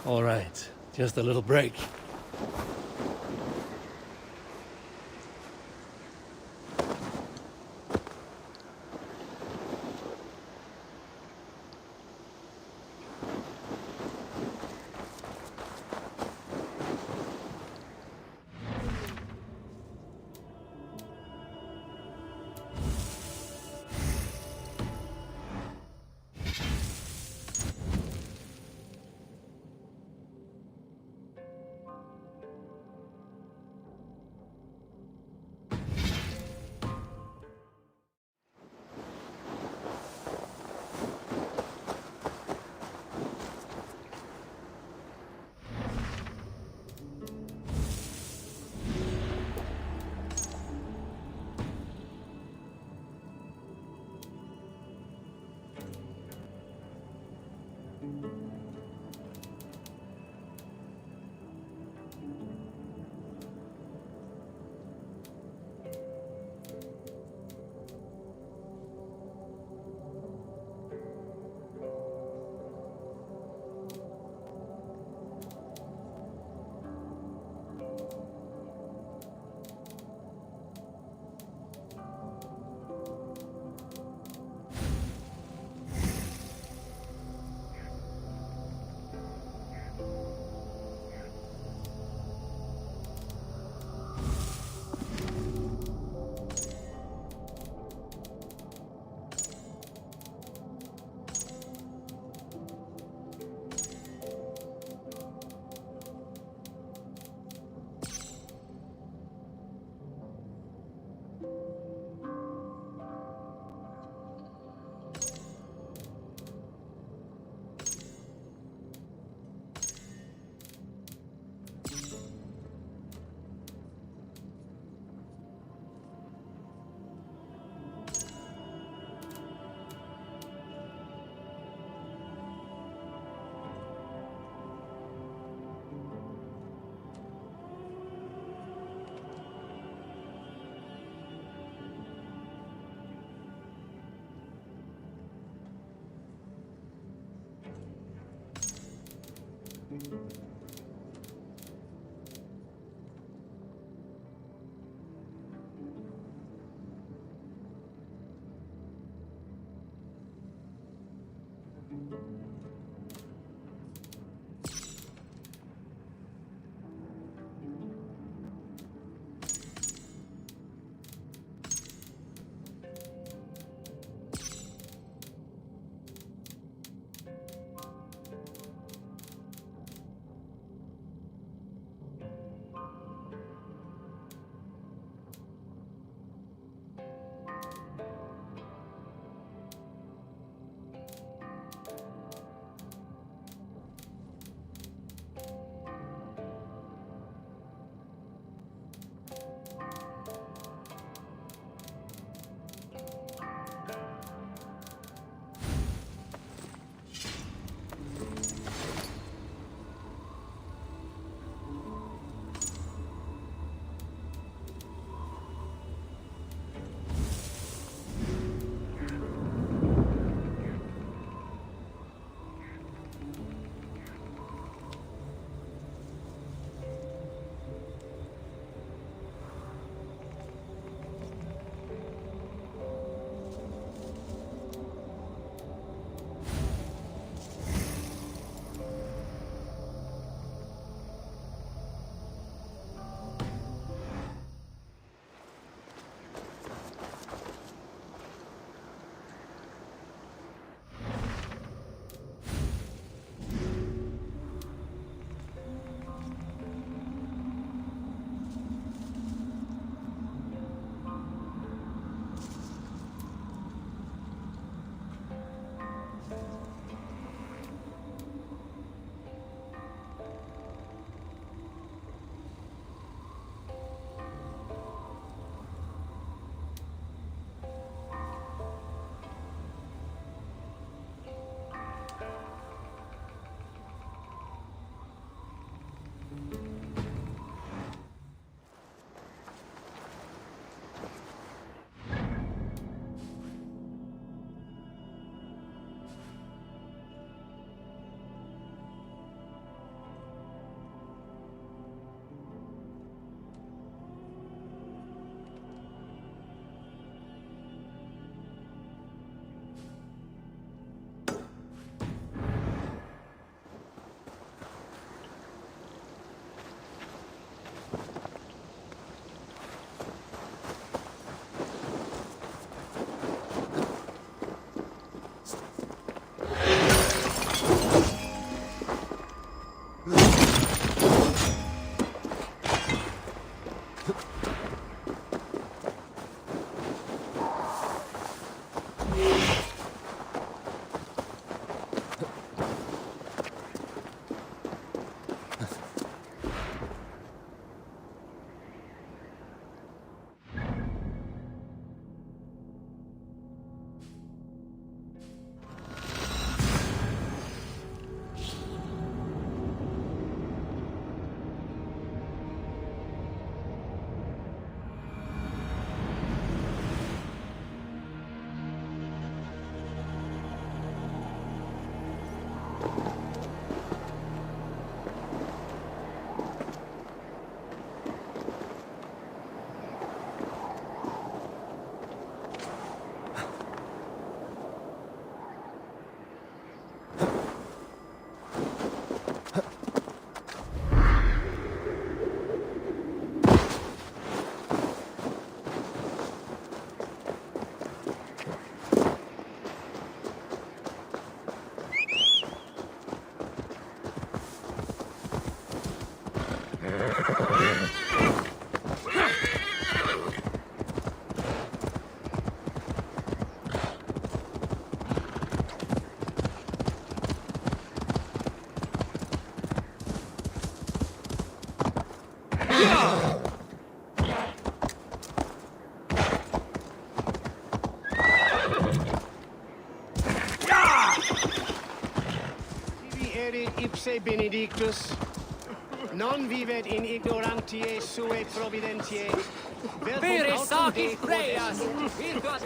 All right, just a little break. fuerit ipse benedictus, non vivet in ignorantie sue providentiae, Vires sacis preas!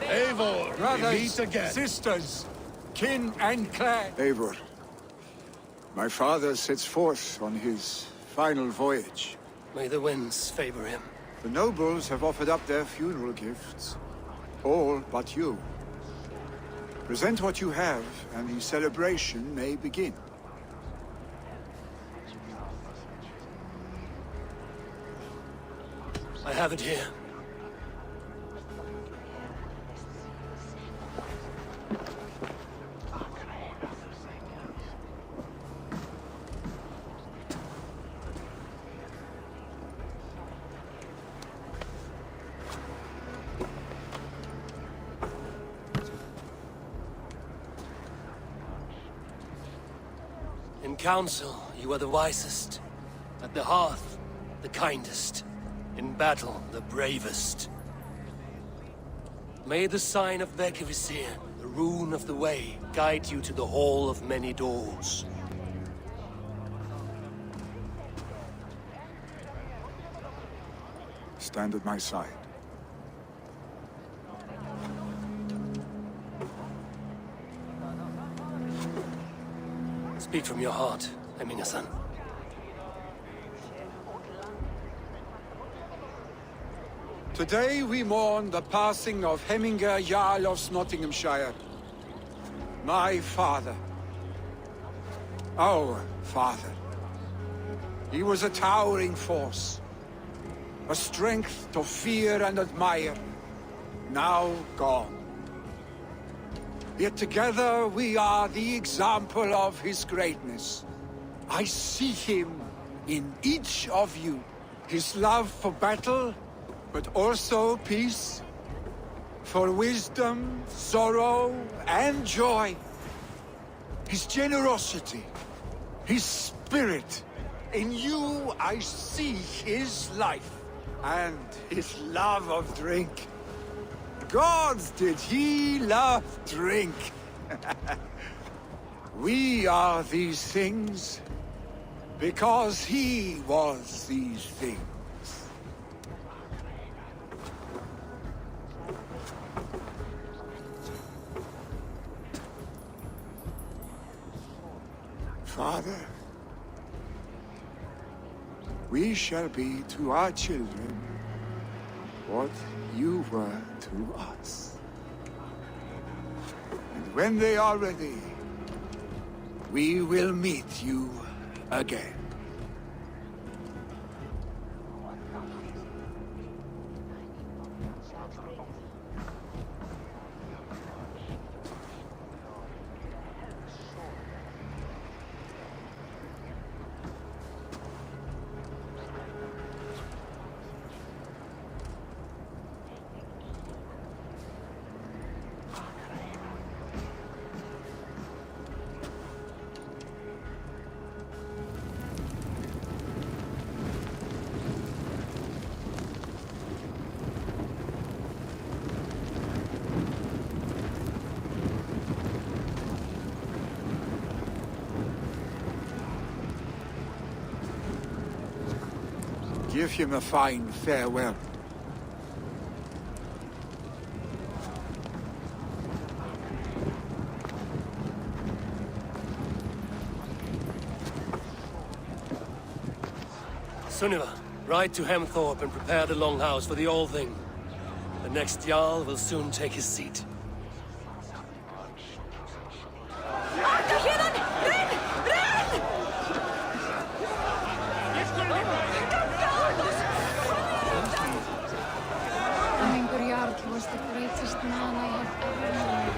Eivor, we meet Brothers, again. sisters, kin and clan. Eivor, my father sets forth on his final voyage. May the winds favor him. The nobles have offered up their funeral gifts. All but you. Present what you have, and the celebration may begin. I have it here. In council, you are the wisest. At the hearth, the kindest. In battle, the bravest. May the sign of Bekivisir, the rune of the way, guide you to the Hall of Many Doors. Stand at my side. Speak from your heart, Emina-san. Today we mourn the passing of Heminger Jarl of Nottinghamshire. My father. Our father. He was a towering force. A strength to fear and admire. Now gone. Yet together we are the example of his greatness. I see him in each of you. His love for battle, but also peace. For wisdom, sorrow, and joy. His generosity, his spirit. In you I see his life, and his love of drink. Gods, did he love drink! We are these things because he was these things. Father, we shall be to our children what you were to us. And when they are ready, we will meet you again. Give him a fine farewell. Sunniva, ride to Hemthorpe and prepare the Longhouse for the All-Thing. The next Jarl will soon take his seat. Hemmingur Jarl was the greatest man I have ever known.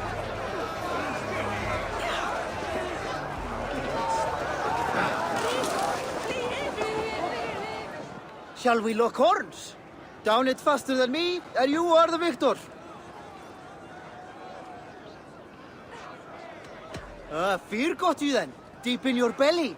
Shall we lock horns? Down it faster than me, and you are the victor. Fear got you then, deep in your belly.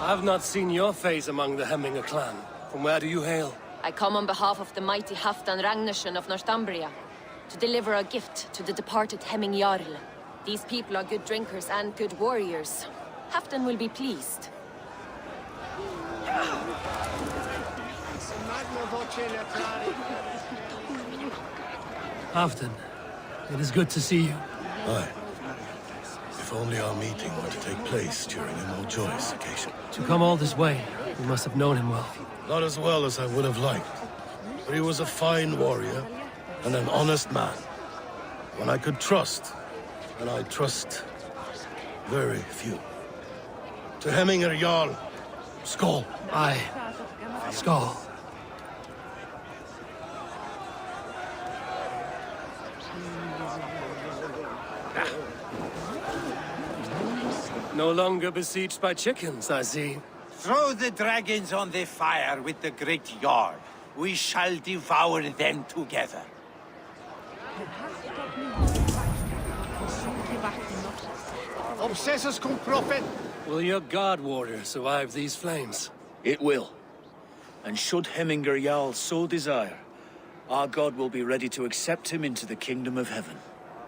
I've not seen your face among the Hemminger clan. From where do you hail? I come on behalf of the mighty Halfdan Ragnarsson of Northumbria to deliver a gift to the departed Hemming Jarl. These people are good drinkers and good warriors. Halfdan will be pleased. Halfdan, it is good to see you. Aye. If only our meeting were to take place during a more joyous occasion. To come all this way, you must have known him well. Not as well as I would have liked, but he was a fine warrior and an honest man. One I could trust, and I trust very few. To Hemminger Jarl, Skål. Aye. Skål. No longer besieged by chickens, I see. Throw the dragons on the fire with the great Jarl. We shall devour them together. Obsessus cum prophet. Will your guard warrior survive these flames? It will. And should Hemminger Jarl so desire, our god will be ready to accept him into the kingdom of heaven.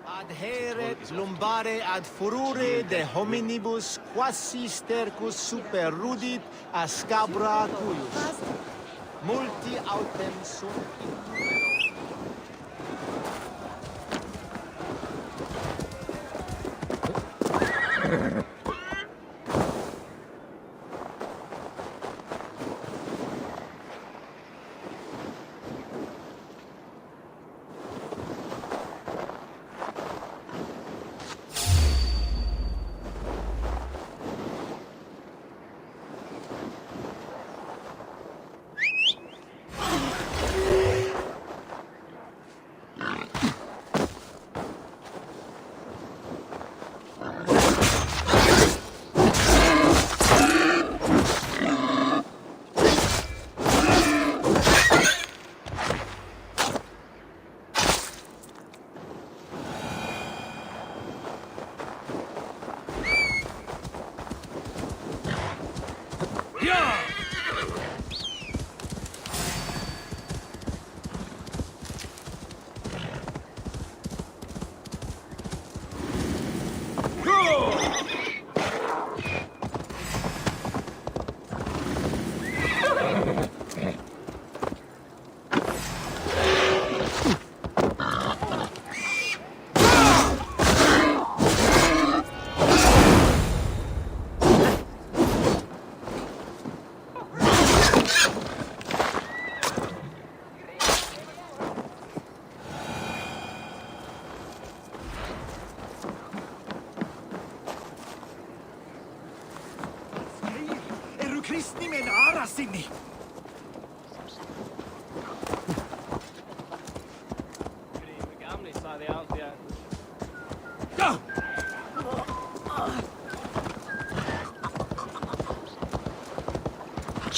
Adheret lumbare ad furore de hominibus quasi stercus super rudit a scabra cuius. Multi autem sunt.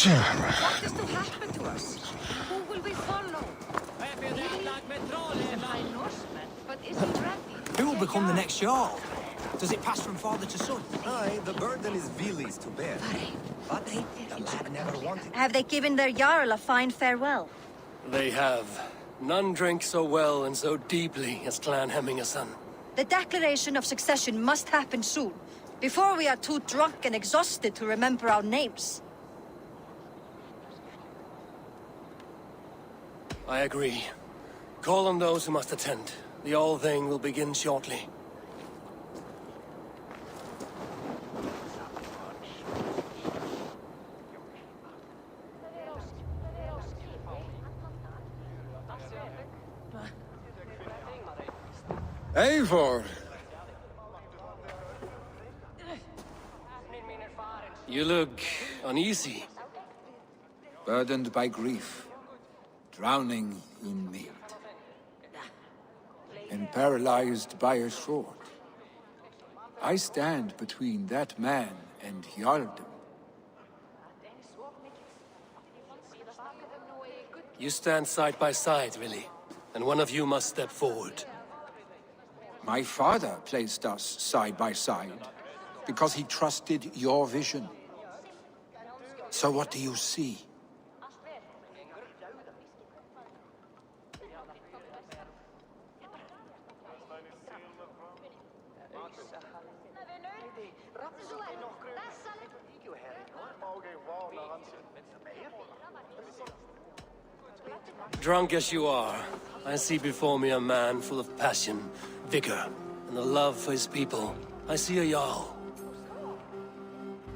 What is to happen to us? Who will we follow? But is he ready? Who will become the next Jarl? Does it pass from father to son? Aye, the burden is Vili's to bear. But the lad never wanted. Have they given their Jarl a fine farewell? They have. None drink so well and so deeply as Clan Hemmingerson. The declaration of succession must happen soon, before we are too drunk and exhausted to remember our names. I agree. Call on those who must attend. The All-Thing will begin shortly. Eivor! You look uneasy. Burdened by grief. Drowning in mead. And paralyzed by a sword. I stand between that man and Jarldom. You stand side by side, really. And one of you must step forward. My father placed us side by side because he trusted your vision. So what do you see? Drunk as you are, I see before me a man full of passion, vigor, and a love for his people. I see a Jarl.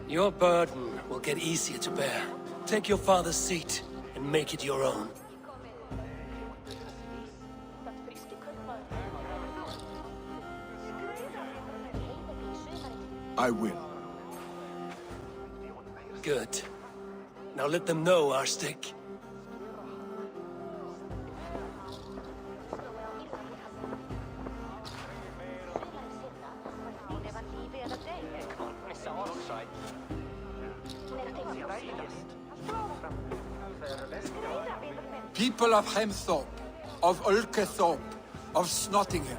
Your burden will get easier to bear. Take your father's seat and make it your own. I will. Good. Now let them know our stick. People of Hemthorpe, of Ulkethorpe, of Snottingham.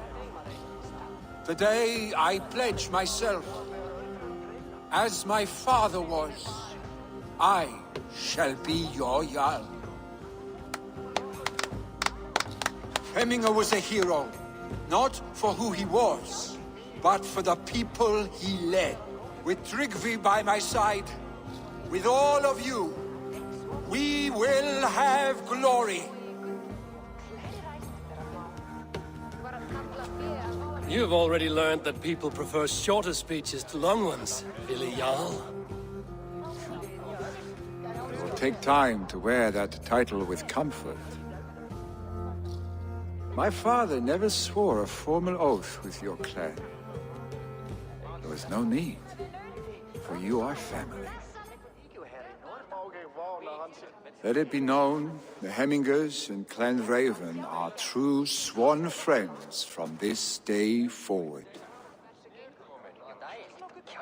Today I pledge myself, as my father was, I shall be your Jarl. Hemminger was a hero, not for who he was, but for the people he led. With Tryggvi by my side, with all of you, we will have glory. You've already learned that people prefer shorter speeches to long ones, Billy Jarl. It will take time to wear that title with comfort. My father never swore a formal oath with your clan. There was no need, for you are family. Let it be known, the Hemmingers and Clan Raven are true sworn friends from this day forward.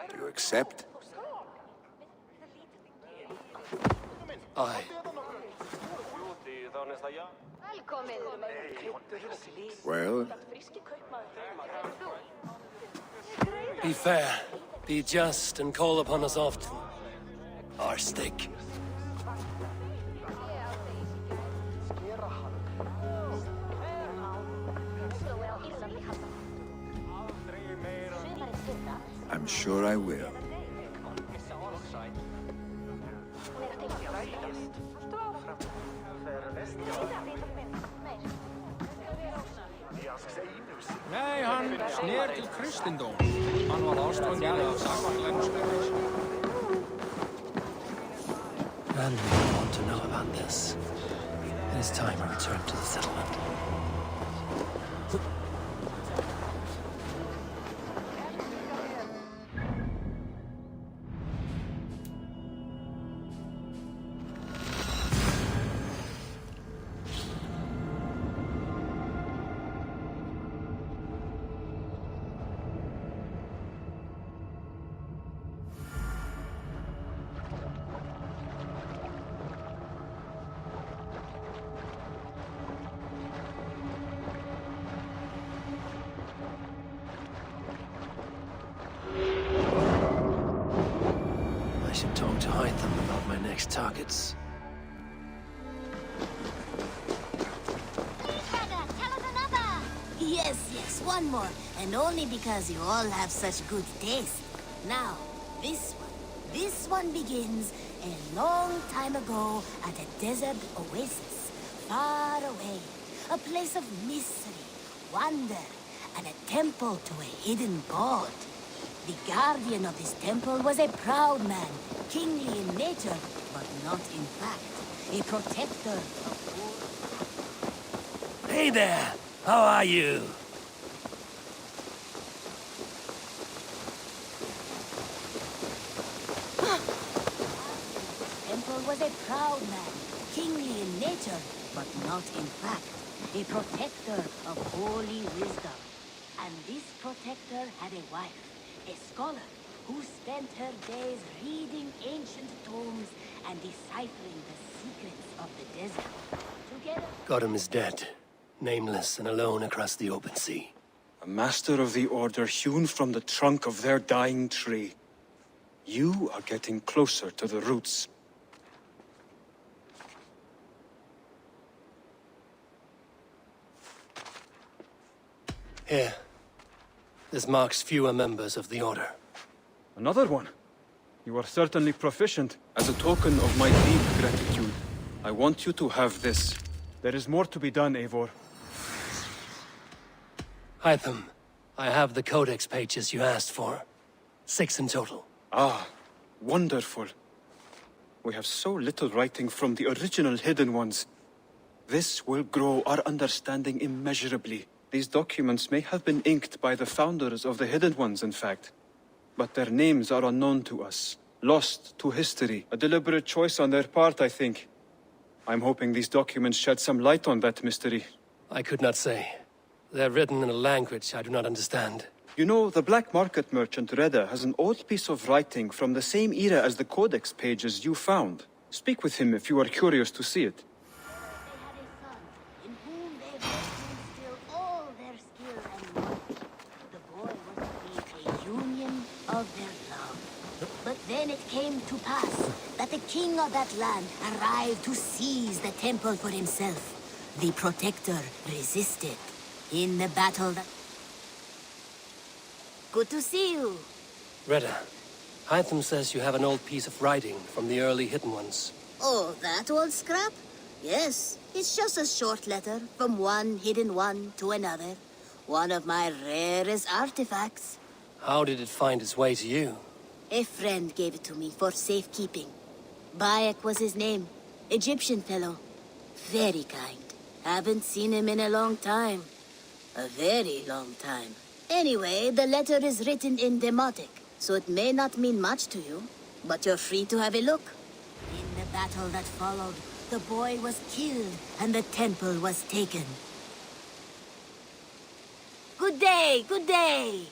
Do you accept? Aye. Well, Be fair, be just, and call upon us often. Our stick. I'm sure I will. Nee, han sneer til kristendom. Han var avståndet av sakvartlenskrivers. And we don't want to know about this. It is time I return to the settlement. I should talk to Hytham about my next targets. Yes, one more. And only because you all have such good taste. Now, this one begins a long time ago at a desert oasis, far away. A place of mystery, wonder, and a temple to a hidden god. The guardian of this temple was a proud man, kingly in nature, but not in fact. A protector of poor... Hey there! How are you? Temple was a proud man, kingly in nature, but not in fact. A protector of holy wisdom. And this protector had a wife, a scholar, who spent her days reading ancient tomes and deciphering the secrets of the desert. Together... Godham is dead, nameless and alone across the open sea. A master of the Order hewn from the trunk of their dying tree. You are getting closer to the roots. Here. This marks fewer members of the Order. Another one? You are certainly proficient. As a token of my deep gratitude, I want you to have this. There is more to be done, Eivor. Hytham, I have the codex pages you asked for. 6 in total. Ah, wonderful. We have so little writing from the original Hidden Ones. This will grow our understanding immeasurably. These documents may have been inked by the founders of the Hidden Ones, in fact. But their names are unknown to us. Lost to history. A deliberate choice on their part, I think. I'm hoping these documents shed some light on that mystery. I could not say. They're written in a language I do not understand. You know, the black market merchant Reda has an old piece of writing from the same era as the codex pages you found. Speak with him if you are curious to see it. But then it came to pass that the king of that land arrived to seize the temple for himself. The Protector resisted in the battle that... Good to see you. Reda, Hytham says you have an old piece of writing from the early Hidden Ones. Oh, that old scrap? Yes, it's just a short letter from one Hidden One to another. One of my rarest artifacts. How did it find its way to you? A friend gave it to me for safekeeping. Bayek was his name. Egyptian fellow. Very kind. Haven't seen him in a long time. A very long time. Anyway, the letter is written in Demotic, so it may not mean much to you, but you're free to have a look. In the battle that followed, the boy was killed and the temple was taken. Good day, good day!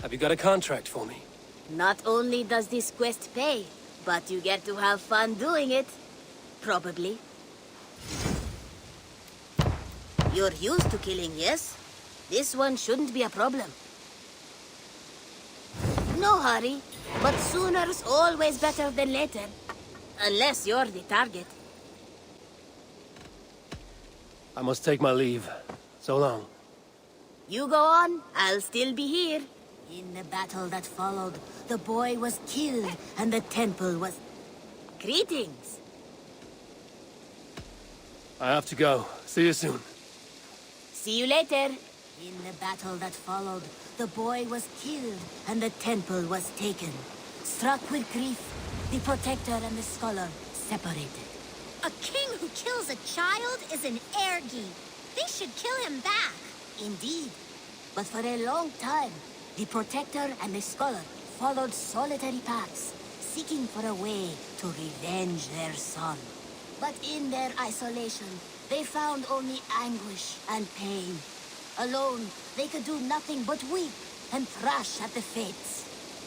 Have you got a contract for me? Not only does this quest pay, but you get to have fun doing it. Probably. You're used to killing, yes? This one shouldn't be a problem. No hurry, but sooner's always better than later. Unless you're the target. I must take my leave. So long. You go on, I'll still be here. In the battle that followed, the boy was killed and the temple was... Greetings! I have to go. See you soon. See you later. In the battle that followed, the boy was killed and the temple was taken. Struck with grief, the Protector and the Scholar separated. A king who kills a child is an ergi. They should kill him back. Indeed. But for a long time, the Protector and the Scholar followed solitary paths, seeking for a way to revenge their son. But in their isolation, they found only anguish and pain. Alone, they could do nothing but weep and thrash at the fates.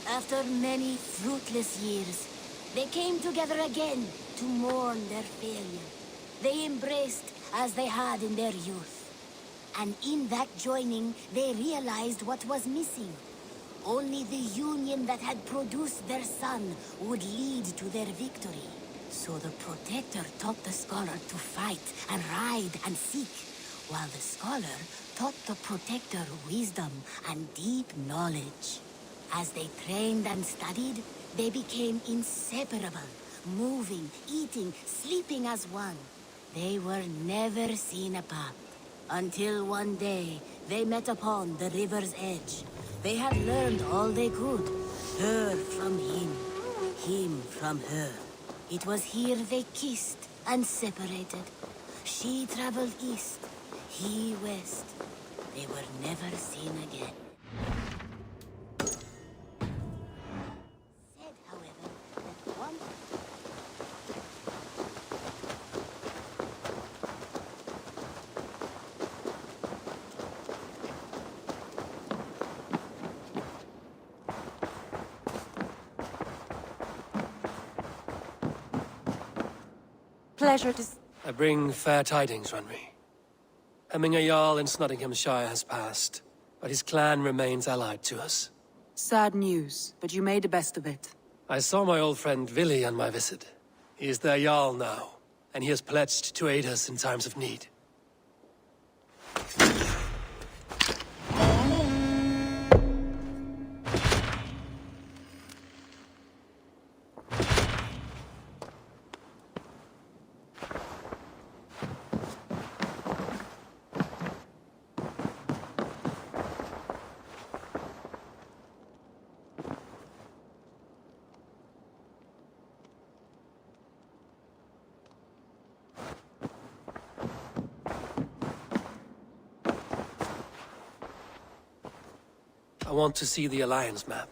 After many fruitless years, they came together again to mourn their failure. They embraced as they had in their youth. And in that joining, they realized what was missing. Only the union that had produced their son would lead to their victory. So the Protector taught the Scholar to fight and ride and seek, while the Scholar taught the Protector wisdom and deep knowledge. As they trained and studied, they became inseparable, moving, eating, sleeping as one. They were never seen apart. Until one day, they met upon the river's edge. They had learned all they could, her from him from her. It was here they kissed and separated. She traveled east, he west. They were never seen again. Said, however, that one... Pleasure to... I bring fair tidings, Runry. Hemminger Jarl in Nottinghamshire has passed, but his clan remains allied to us. Sad news, but you made the best of it. I saw my old friend Vili on my visit. He is their Jarl now, and he has pledged to aid us in times of need. I want to see the Alliance map.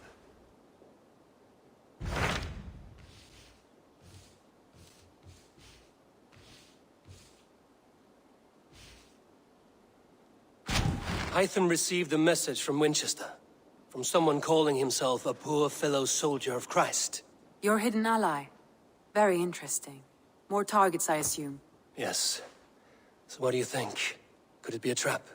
Hytham received a message from Winchester. From someone calling himself a poor fellow soldier of Christ. Your hidden ally. Very interesting. More targets, I assume. Yes. So what do you think? Could it be a trap?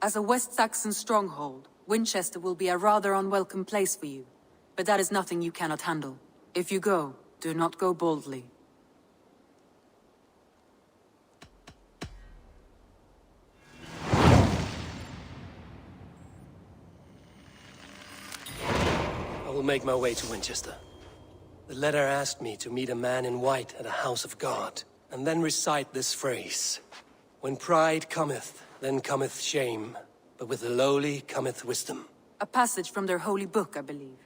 As a West Saxon stronghold, Winchester will be a rather unwelcome place for you. But that is nothing you cannot handle. If you go, do not go boldly. I will make my way to Winchester. The letter asked me to meet a man in white at a house of God, and then recite this phrase. When pride cometh, then cometh shame, but with the lowly cometh wisdom. A passage from their holy book, I believe.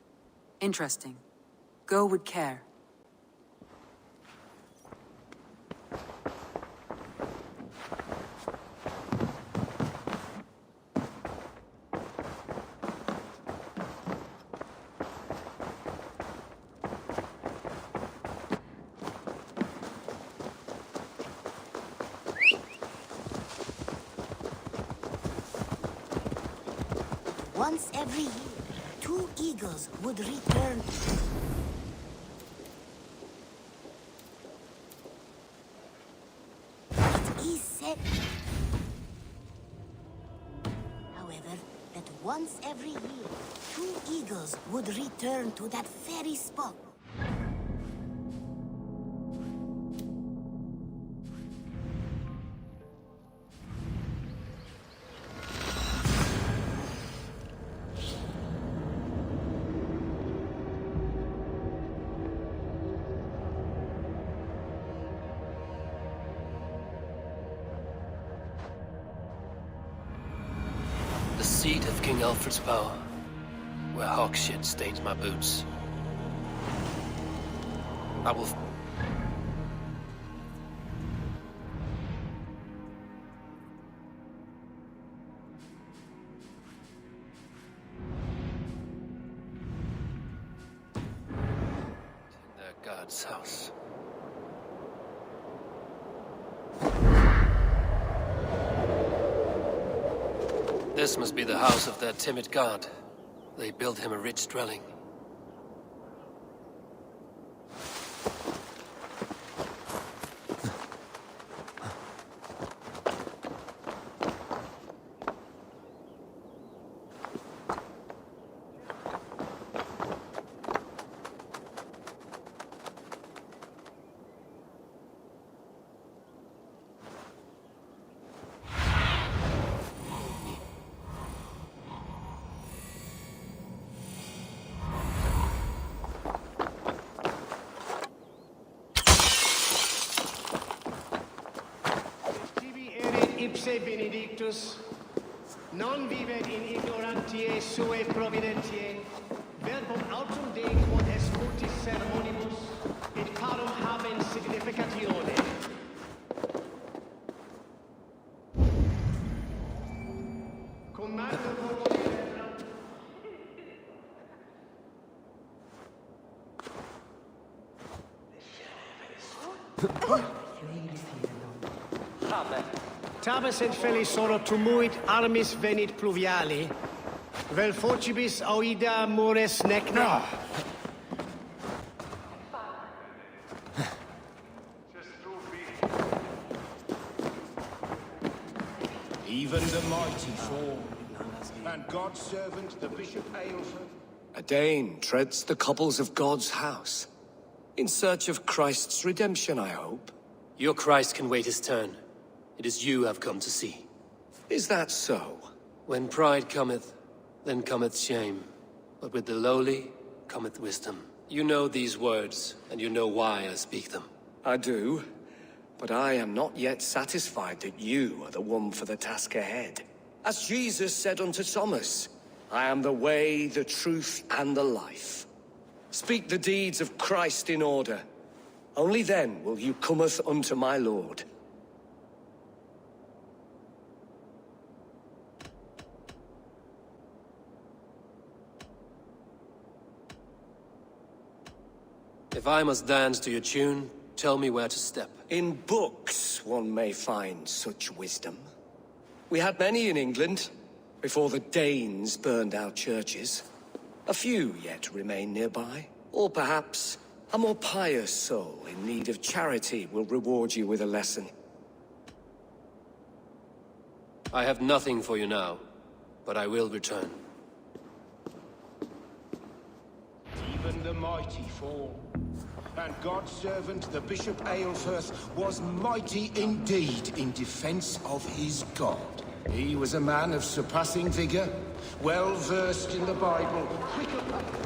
Interesting. Go with care. Once every year, 2 eagles would return. It is said, however, that once every year, 2 eagles would return to that very spot. The seat of King Alfred's power, where hawk shit stains my boots. I will... in their god's house. This must be the house of their timid god. They built him a rich dwelling. Ipse benedictus, non vivet in ignorantiae suae providentiae, verbum autum Dei quod est multis sermonibus, et parum habens significatione. Commando Tabes et felisoro tumuit armis venit pluviali, vel focibis auida mures necne. Even the mighty fall, and God's servant, the Bishop Ailsa. A Dane treads the cobbles of God's house. In search of Christ's redemption, I hope. Your Christ can wait his turn. It is you I've come to see. Is that so? When pride cometh, then cometh shame. But with the lowly cometh wisdom. You know these words, and you know why I speak them. I do, but I am not yet satisfied that you are the one for the task ahead. As Jesus said unto Thomas, I am the way, the truth, and the life. Speak the deeds of Christ in order. Only then will you cometh unto my Lord. If I must dance to your tune, tell me where to step. In books, one may find such wisdom. We had many in England, before the Danes burned our churches. A few yet remain nearby. Or perhaps a more pious soul in need of charity will reward you with a lesson. I have nothing for you now, but I will return. Even the mighty fall. And God's servant, the Bishop Aelfirth, was mighty indeed in defense of his God. He was a man of surpassing vigor, well versed in the Bible, quick of...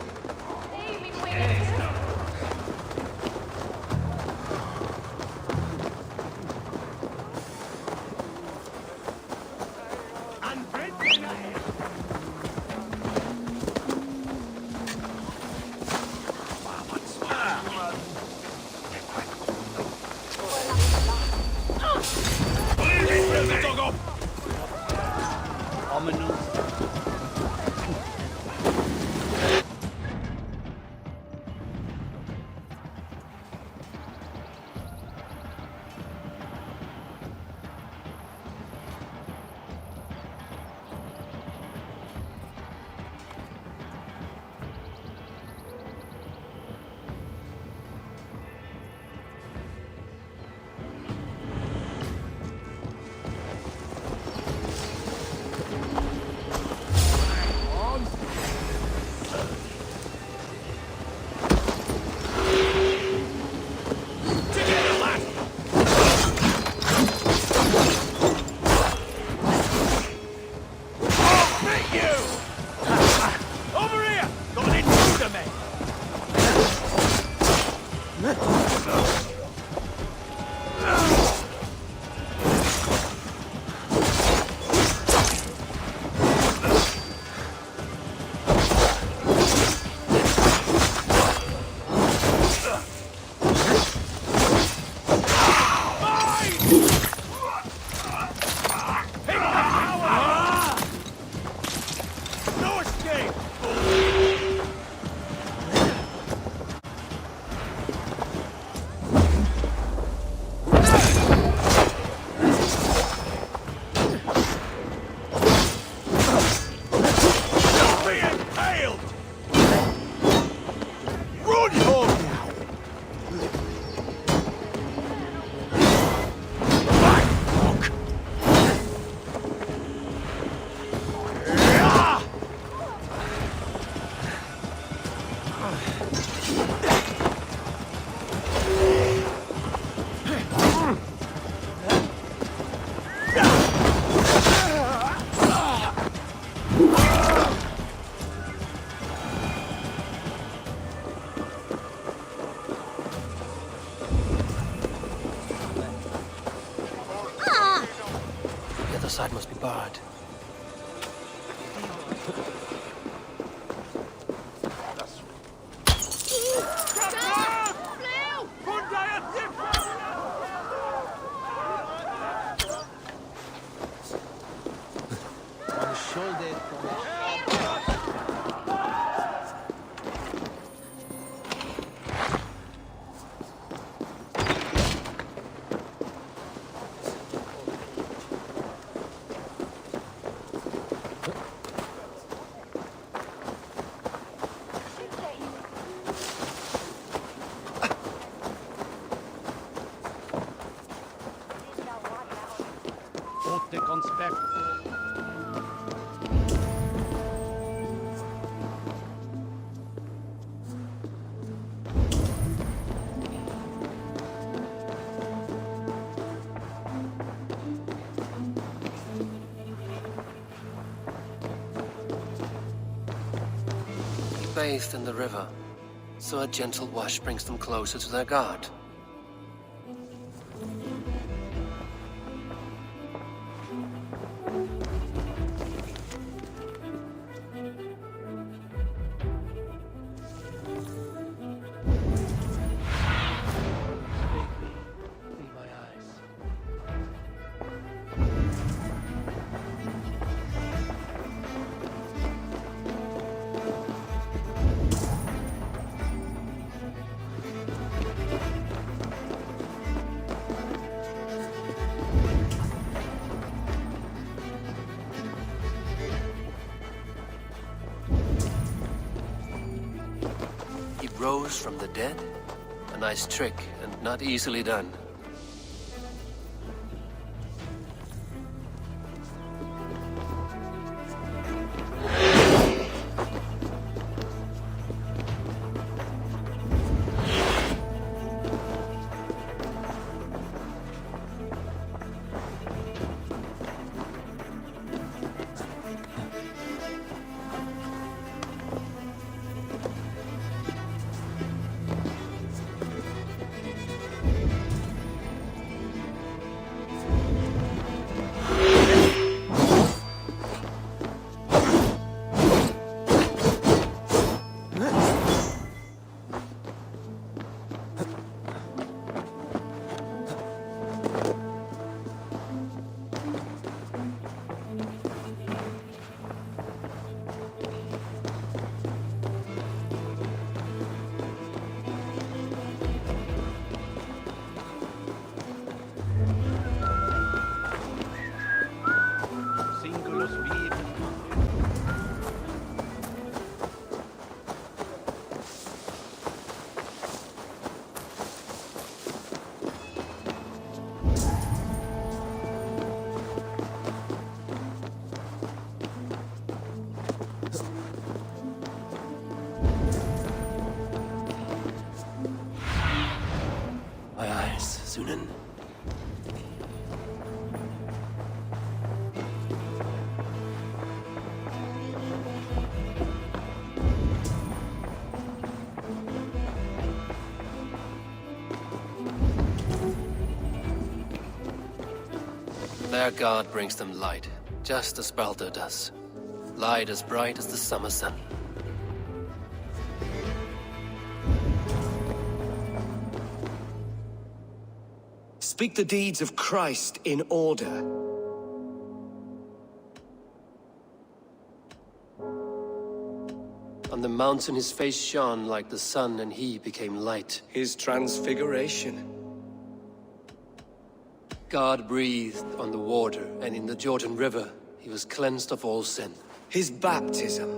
Side must be barred. Bathed in the river, so a gentle wash brings them closer to their God. rose from the dead? A nice trick, and not easily done. Their god brings them light, just as Baldur does. Light as bright as the summer sun. Speak the deeds of Christ in order. On the mountain his face shone like the sun, and he became light. His transfiguration. God breathed on the water, and in the Jordan River he was cleansed of all sin. His baptism.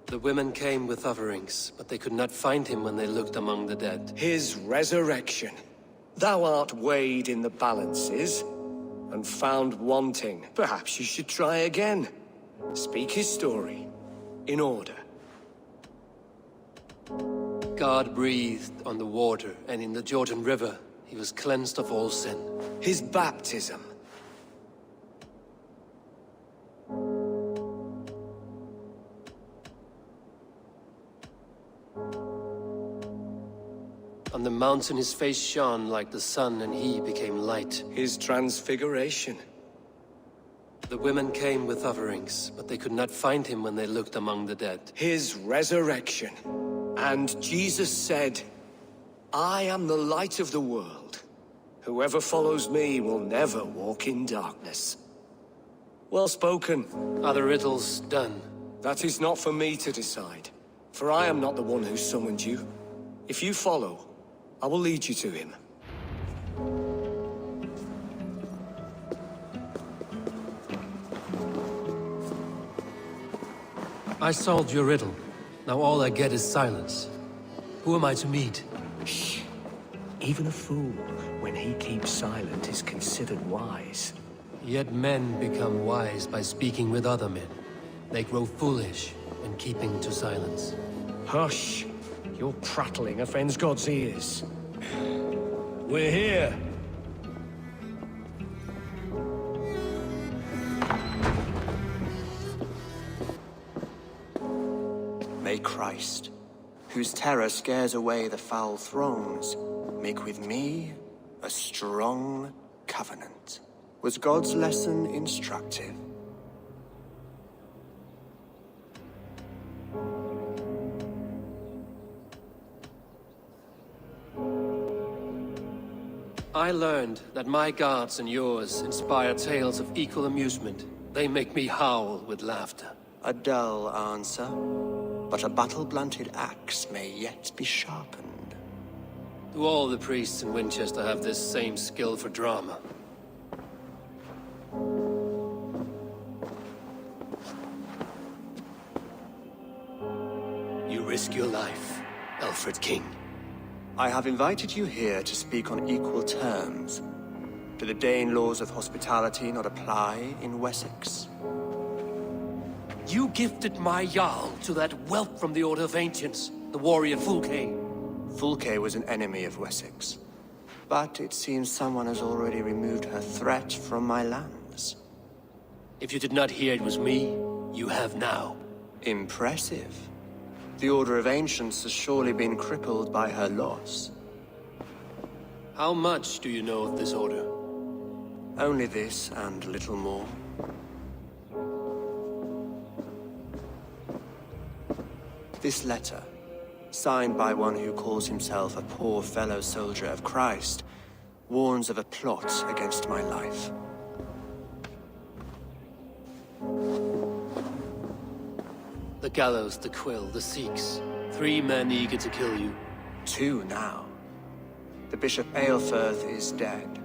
The women came with offerings, but they could not find him when they looked among the dead. His resurrection. Thou art weighed in the balances, and found wanting. Perhaps you should try again. Speak his story, in order. God breathed on the water, and in the Jordan River he was cleansed of all sin. His baptism. On the mountain his face shone like the sun, and he became light. His transfiguration. The women came with offerings, but they could not find him when they looked among the dead. His resurrection. And Jesus said, I am the light of the world. Whoever follows me will never walk in darkness. Well spoken. Are the riddles done? That is not for me to decide, for I am not the one who summoned you. If you follow, I will lead you to him. I solved your riddle. Now all I get is silence. Who am I to meet? Shh. Even a fool, when he keeps silent, is considered wise. Yet men become wise by speaking with other men. They grow foolish in keeping to silence. Hush! Your prattling offends God's ears. We're here. May Christ, whose terror scares away the foul thrones, make with me a strong covenant. Was God's lesson instructive? I learned that my gods and yours inspire tales of equal amusement. They make me howl with laughter. A dull answer, but a battle-blunted axe may yet be sharpened. Do all the priests in Winchester have this same skill for drama? You risk your life, Alfred King? I have invited you here to speak on equal terms. Do the Dane laws of hospitality not apply in Wessex? You gifted my Jarl to that whelp from the Order of Ancients, the warrior Fulke. Fulke was an enemy of Wessex. But it seems someone has already removed her threat from my lands. If you did not hear it was me, you have now. Impressive. The Order of Ancients has surely been crippled by her loss. How much do you know of this order? Only this and little more. This letter, signed by one who calls himself a poor fellow soldier of Christ, warns of a plot against my life. The gallows, the quill, the Sikhs. 3 men eager to kill you. 2 now. The Bishop Aelfirth is dead.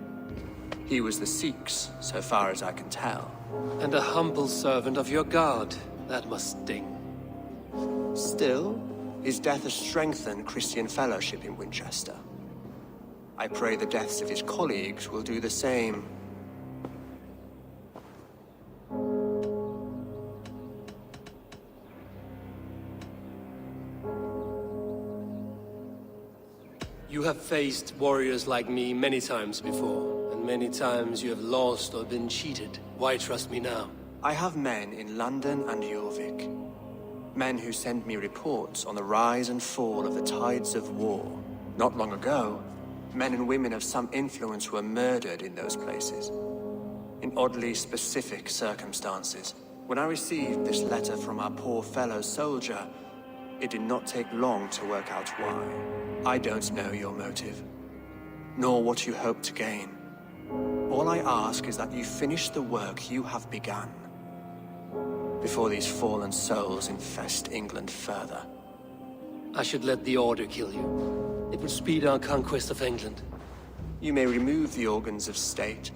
He was the Sikhs, so far as I can tell. And a humble servant of your god. That must sting. Still, his death has strengthened Christian fellowship in Winchester. I pray the deaths of his colleagues will do the same. You have faced warriors like me many times before, and many times you have lost or been cheated. Why trust me now? I have men in London and Jorvik. Men who send me reports on the rise and fall of the tides of war. Not long ago, men and women of some influence were murdered in those places. In oddly specific circumstances. When I received this letter from our poor fellow soldier, it did not take long to work out why. I don't know your motive, nor what you hope to gain. All I ask is that you finish the work you have begun, before these fallen souls infest England further. I should let the Order kill you. It would speed our conquest of England. You may remove the organs of state.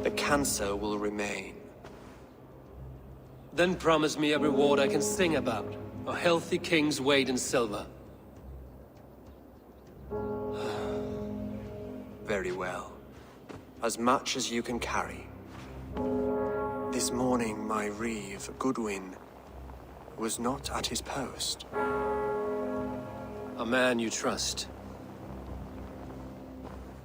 The cancer will remain. Then promise me a reward I can sing about. A healthy king's weight in silver. Very well. As much as you can carry. This morning, my reeve, Goodwin, was not at his post. A man you trust.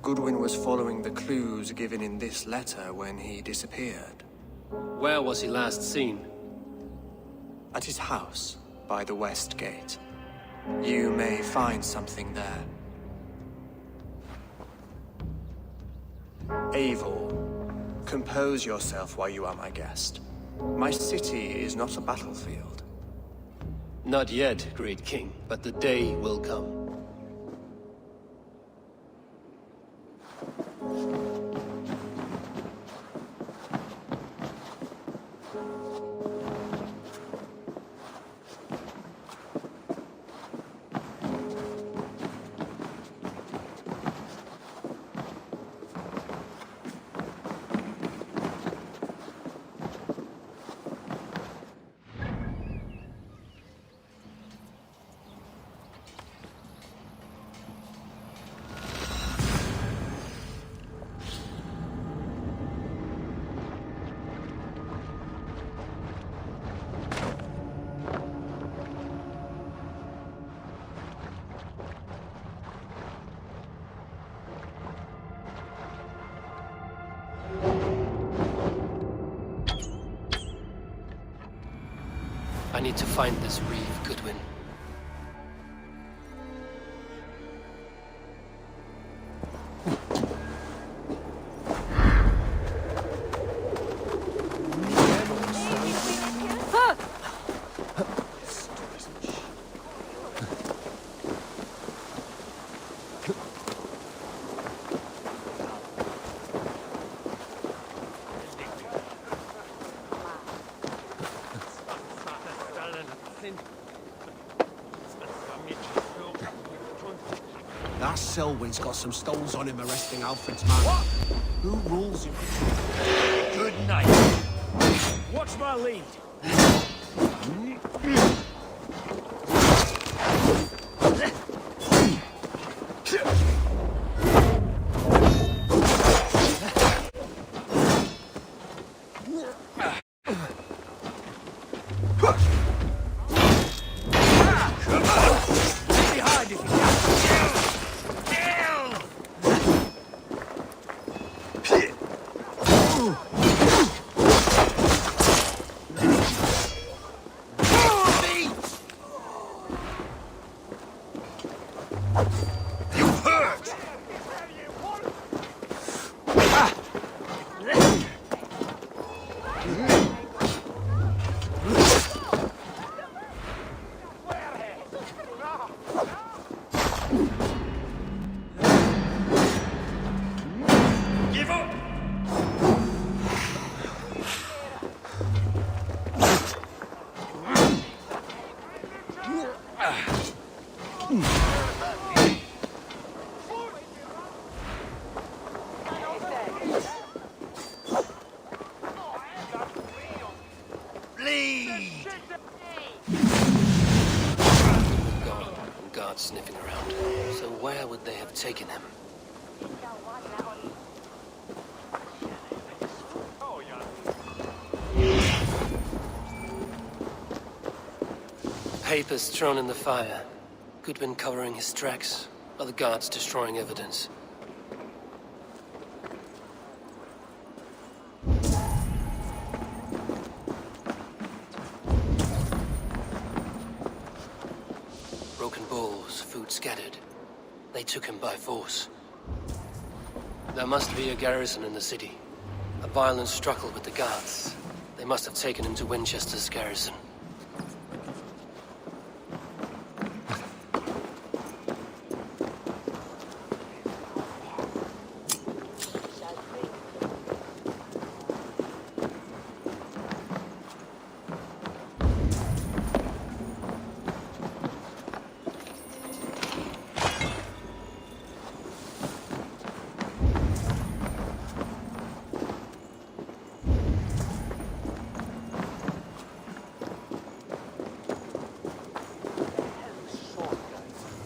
Goodwin was following the clues given in this letter when he disappeared. Where was he last seen? At his house, by the West Gate. You may find something there. Eivor, compose yourself while you are my guest. My city is not a battlefield. Not yet, great king, but the day will come. I need to find this reeve, Goodwin. That Selwyn's got some stones on him arresting Alfred's man. What? Who rules him? Good night. Watch my lead. You hurt! Give up! Bleed! Gone, and guards sniffing around. So where would they have taken him? Papers thrown in the fire. Goodwin covering his tracks. Other guards destroying evidence. Broken bowls, food scattered. They took him by force. There must be a garrison in the city. A violent struggle with the guards. They must have taken him to Winchester's garrison.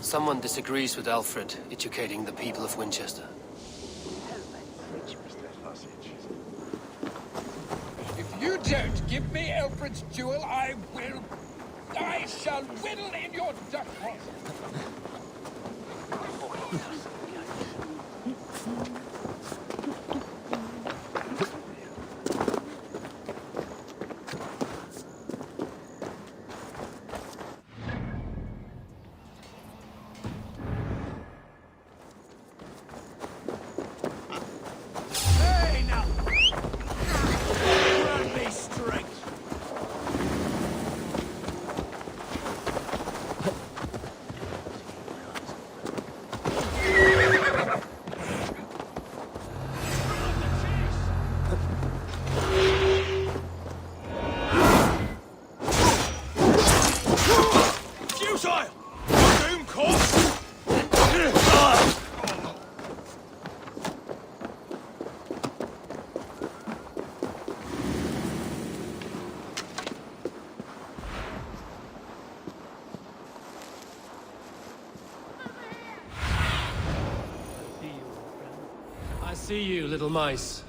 Someone disagrees with Alfred educating the people of Winchester. If you don't give me Alfred's jewel, I shall whittle in your duck pot. I see you, little mice.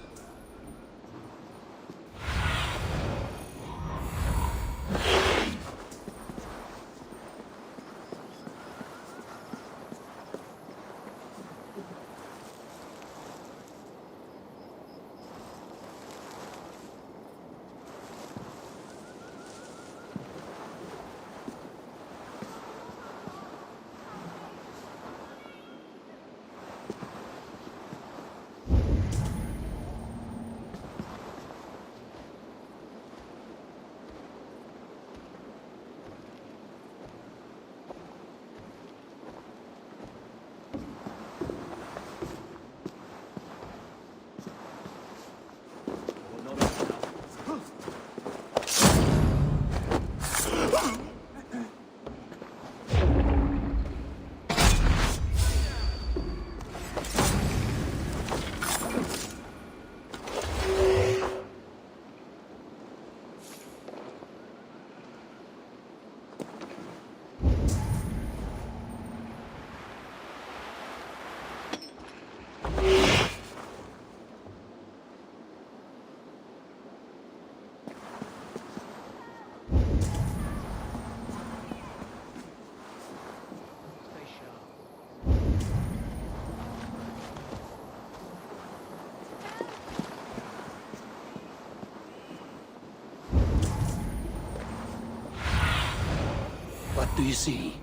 What do you see?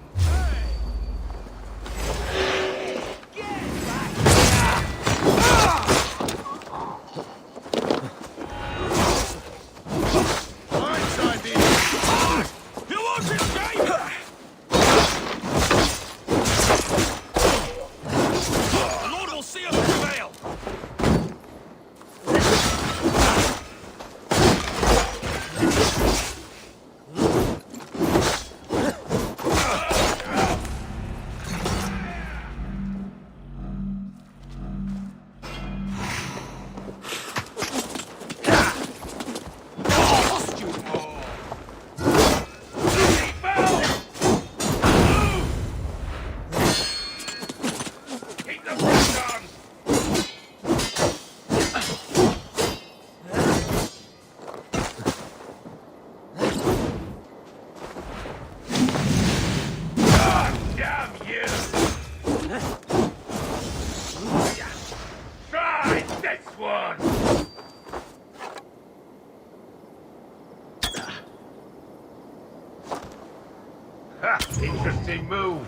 Interesting move.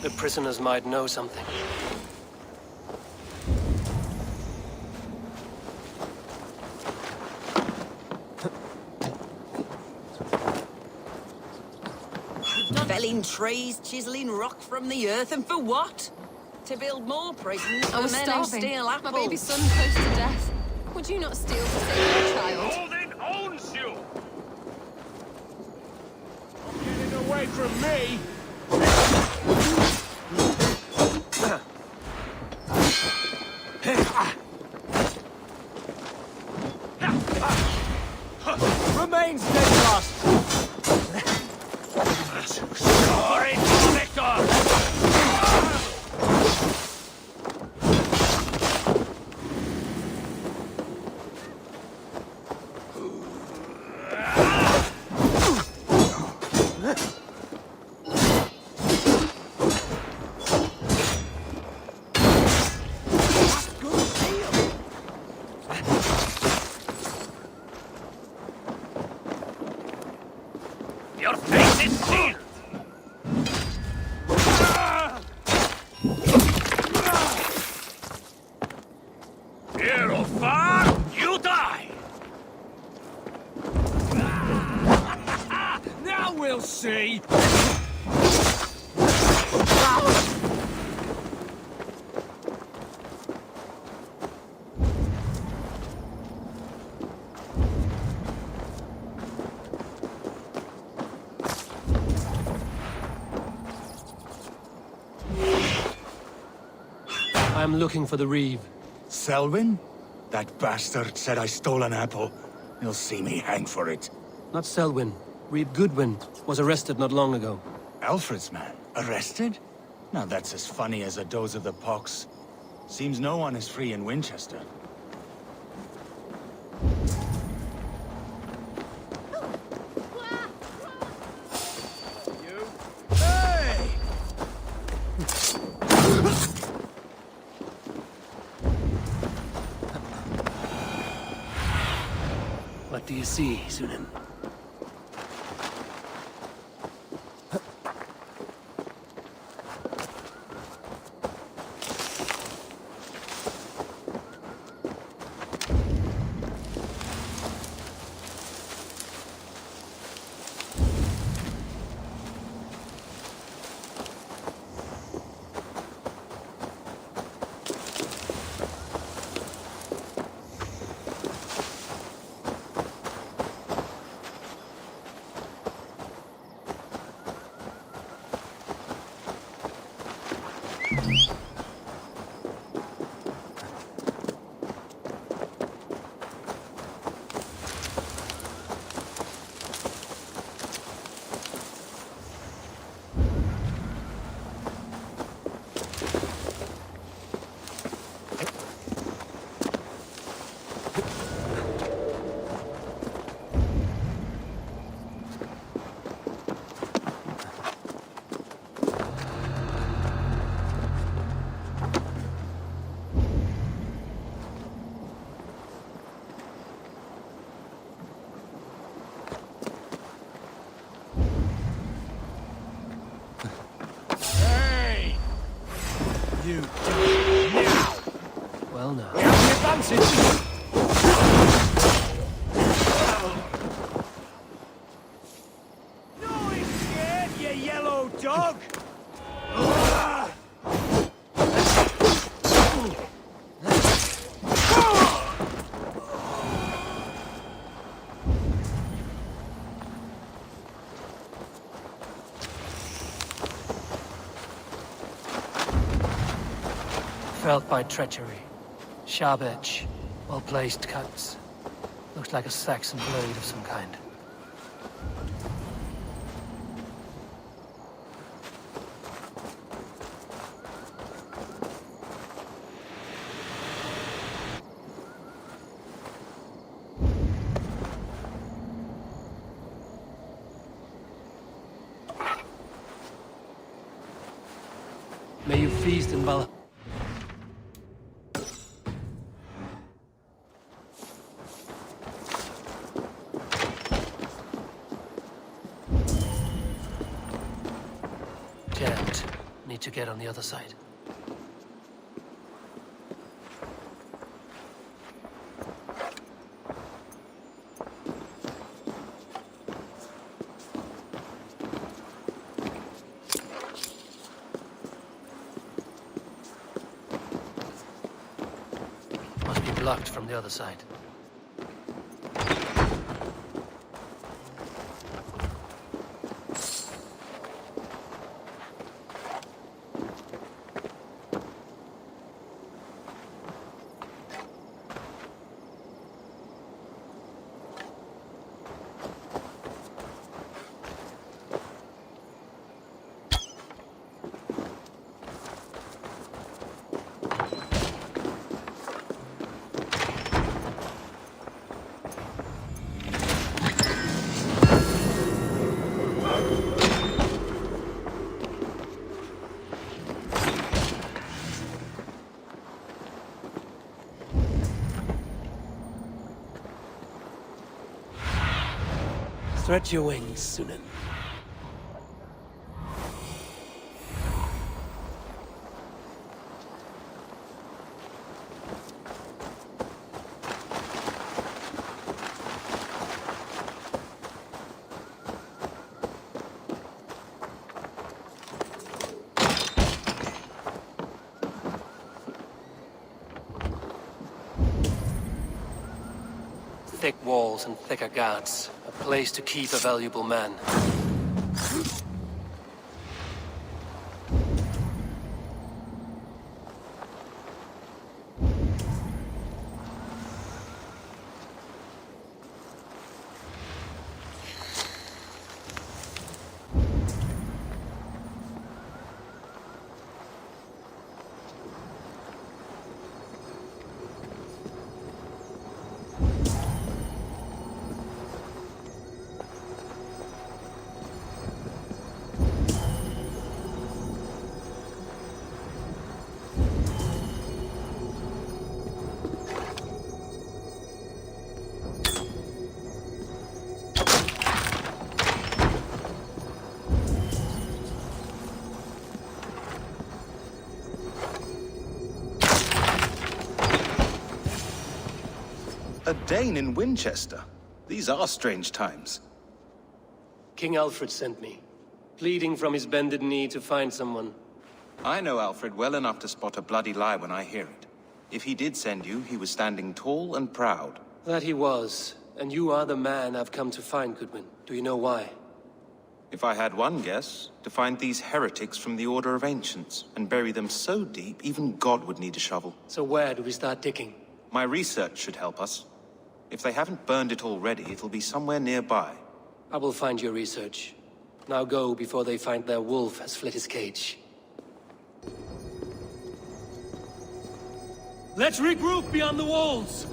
The prisoners might know something. Felling trees, chiseling rock from the earth, and for what? To build more prisons I for was men who starving. steal apples. My baby son close to death. Would you not steal to save your child? Odin owns you! Getting away from me! Remain steadfast! Sorry, Victor! Your face is sealed! Here or far, you die! Now we'll see! I'm looking for the Reeve. Selwyn? That bastard said I stole an apple. You'll see me hang for it. Not Selwyn. Reeve Goodwin was arrested not long ago. Alfred's man? Arrested? Now that's as funny as a dose of the pox. Seems no one is free in Winchester. What do you see, Sunan? You die now! Well now. We have the advantage! No escape, you yellow dog! Felt by treachery. Sharp edge. Well-placed cuts. Looks like a Saxon blade of some kind. May you feast in Valhalla. Can't. Need to get on the other side. Must be blocked from the other side. Stretch your wings, Sunan. Thick walls and thicker guards. A place to keep a valuable man. A Dane in Winchester? These are strange times. King Alfred sent me, pleading from his bended knee to find someone. I know Alfred well enough to spot a bloody lie when I hear it. If he did send you, he was standing tall and proud. That he was, and you are the man I've come to find, Goodwin. Do you know why? If I had one guess, to find these heretics from the Order of Ancients, and bury them so deep, even God would need a shovel. So where do we start digging? My research should help us. If they haven't burned it already, it'll be somewhere nearby. I will find your research. Now go before they find their wolf has fled his cage. Let's regroup beyond the walls!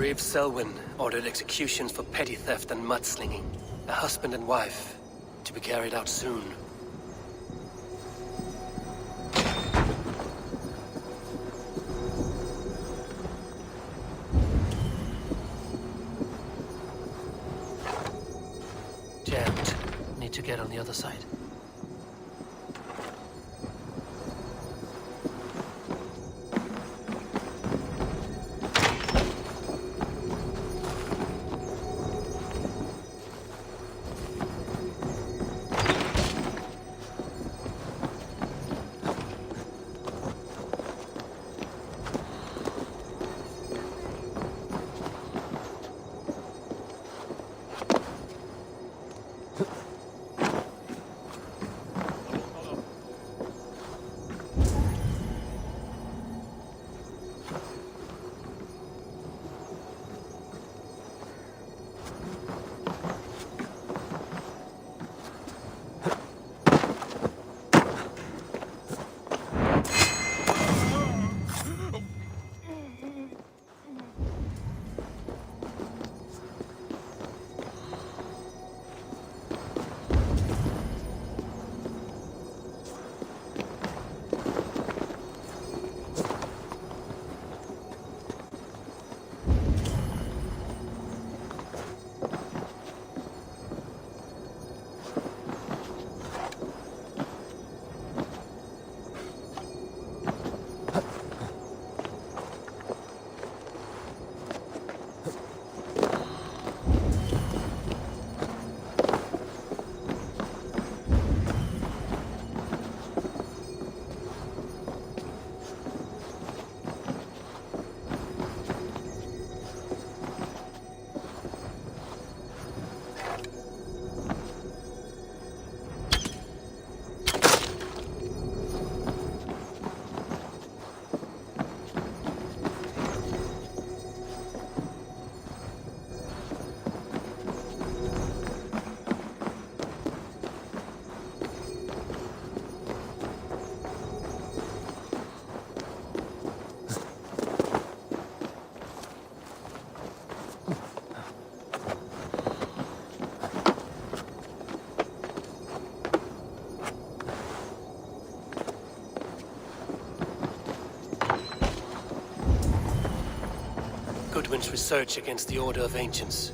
Reeve Selwyn ordered executions for petty theft and mudslinging. A husband and wife, to be carried out soon. Jammed. Need to get on the other side. Goodwin's research against the Order of Ancients.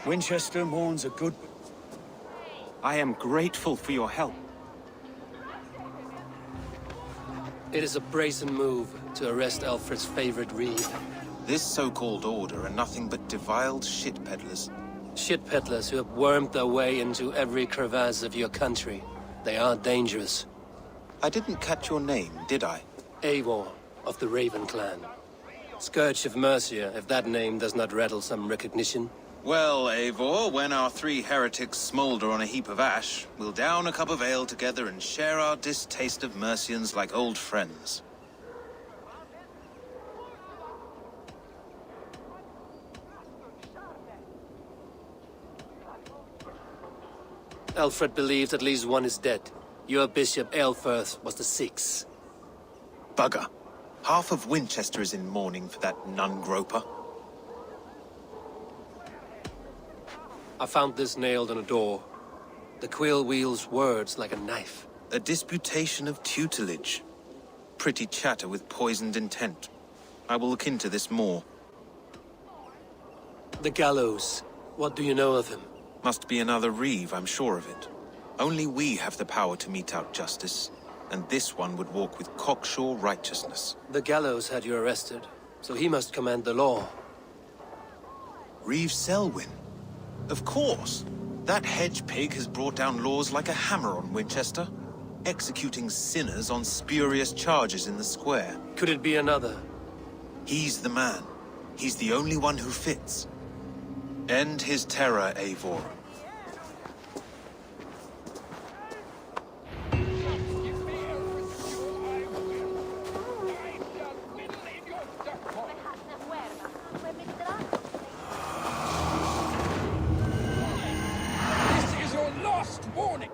Winchester mourns a good... I am grateful for your help. It is a brazen move to arrest Alfred's favorite reeve. This so-called order are nothing but deviled shit peddlers. Shit peddlers who have wormed their way into every crevasse of your country. They are dangerous. I didn't catch your name, did I? Eivor, of the Raven clan. Scourge of Mercia, if that name does not rattle some recognition. Well, Eivor, when our three heretics smolder on a heap of ash, we'll down a cup of ale together and share our distaste of Mercians like old friends. Alfred believes at least one is dead. Your bishop, Aelfirth, was the sixth. Bugger. Half of Winchester is in mourning for that nun-groper. I found this nailed on a door. The quill wields words like a knife. A disputation of tutelage. Pretty chatter with poisoned intent. I will look into this more. The gallows. What do you know of him? Must be another reeve, I'm sure of it. Only we have the power to mete out justice, and this one would walk with cocksure righteousness. The gallows had you arrested, so he must command the law. Reeve Selwyn? Of course! That hedge pig has brought down laws like a hammer on Winchester, executing sinners on spurious charges in the square. Could it be another? He's the man. He's the only one who fits. End his terror, Eivor. This is your last warning!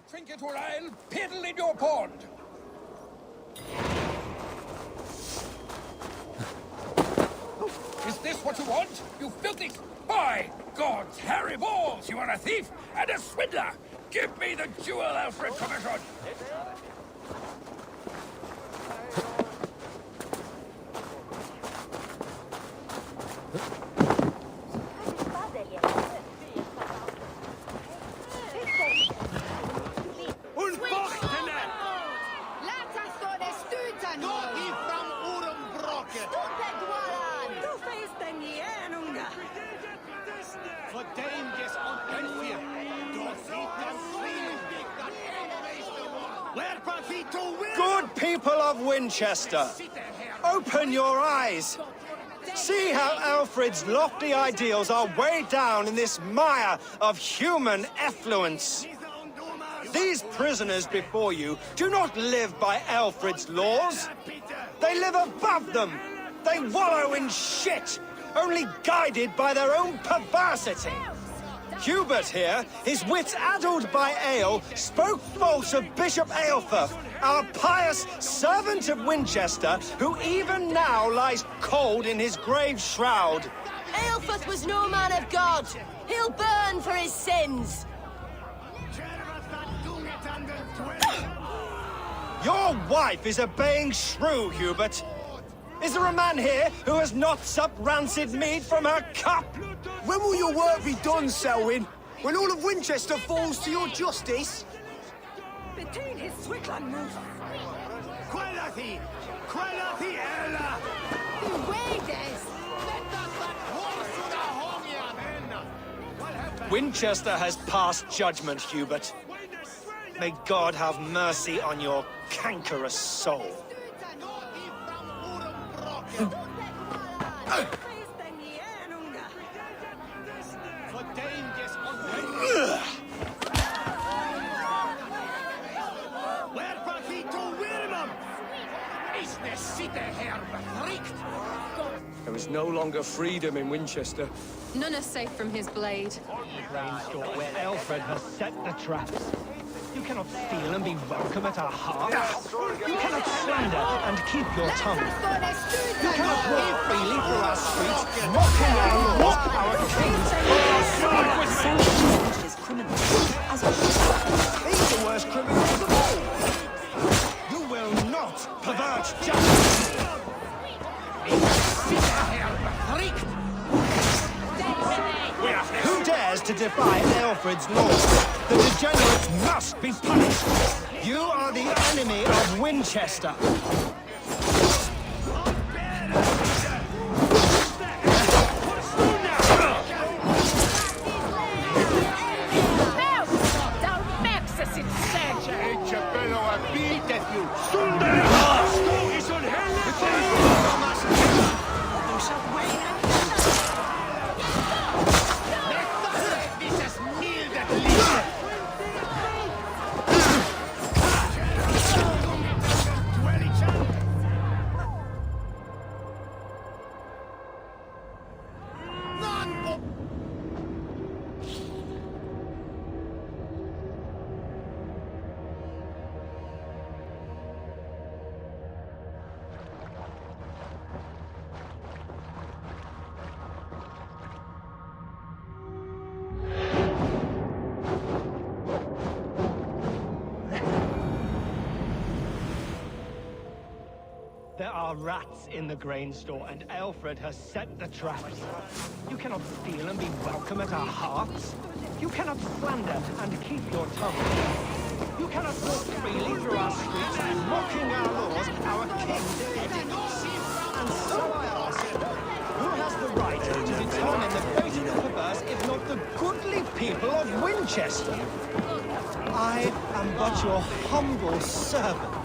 Trinket or I'll piddle in your pond! Is this what you want? You filthy... By God's hairy balls, you are a thief and a swindler! Give me the jewel, Alfred Commission! Good people of Winchester, open your eyes. See how Alfred's lofty ideals are weighed down in this mire of human effluence. These prisoners before you do not live by Alfred's laws. They live above them. They wallow in shit, only guided by their own perversity. Hubert here, his wits addled by ale, spoke false of Bishop Aelfirth, our pious servant of Winchester, who even now lies cold in his grave shroud. Aelfirth was no man of God. He'll burn for his sins. Your wife is obeying shrew, Hubert. Is there a man here who has not supped rancid mead from her cup? When will your work be done, Selwyn? When all of Winchester falls to your justice? Between his Swickland moves. Quellati! Quellati ella! Winchester has passed judgment, Hubert. May God have mercy on your cankerous soul. There is no longer freedom in Winchester. None is safe from his blade. Rainstorm where Alfred has set the traps. You cannot steal and be welcome at our hearths. You cannot slander and keep your tongue. You cannot walk freely through our streets, mocking our lords, our kings, He's the worst criminal of them all. You will not pervert justice. Who dares to defy Aelfred's laws? The degenerates must be punished! You are the enemy of Winchester! There are rats in the grain store, and Aelfred has set the traps. You cannot steal and be welcome at our hearths. You cannot slander and keep your tongue. You cannot walk freely through our streets, mocking our laws, our king's edicts. And so I ask, who has the right to determine the fate of the perverse, if not the goodly people of Winchester? I am but your humble servant.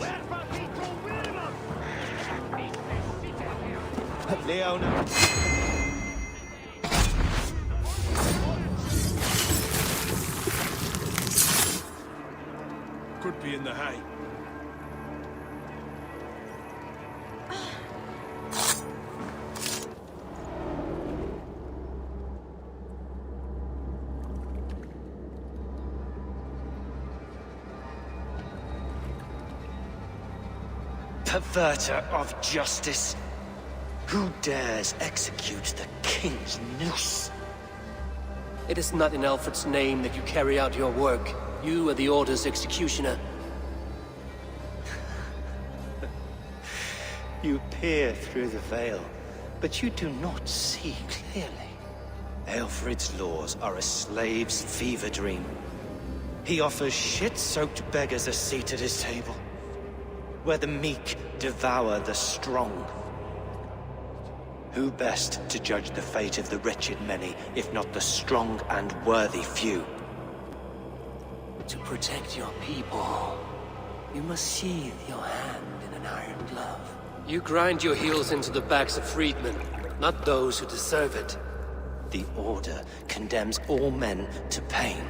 Leona. Could be in the hay. Perverter of justice. Who dares execute the king's noose? It is not in Alfred's name that you carry out your work. You are the Order's executioner. You peer through the veil, but you do not see clearly. Aelfred's laws are a slave's fever dream. He offers shit-soaked beggars a seat at his table, where the meek devour the strong. Who best to judge the fate of the wretched many, if not the strong and worthy few? To protect your people, you must sheathe your hand in an iron glove. You grind your heels into the backs of freedmen, not those who deserve it. The Order condemns all men to pain.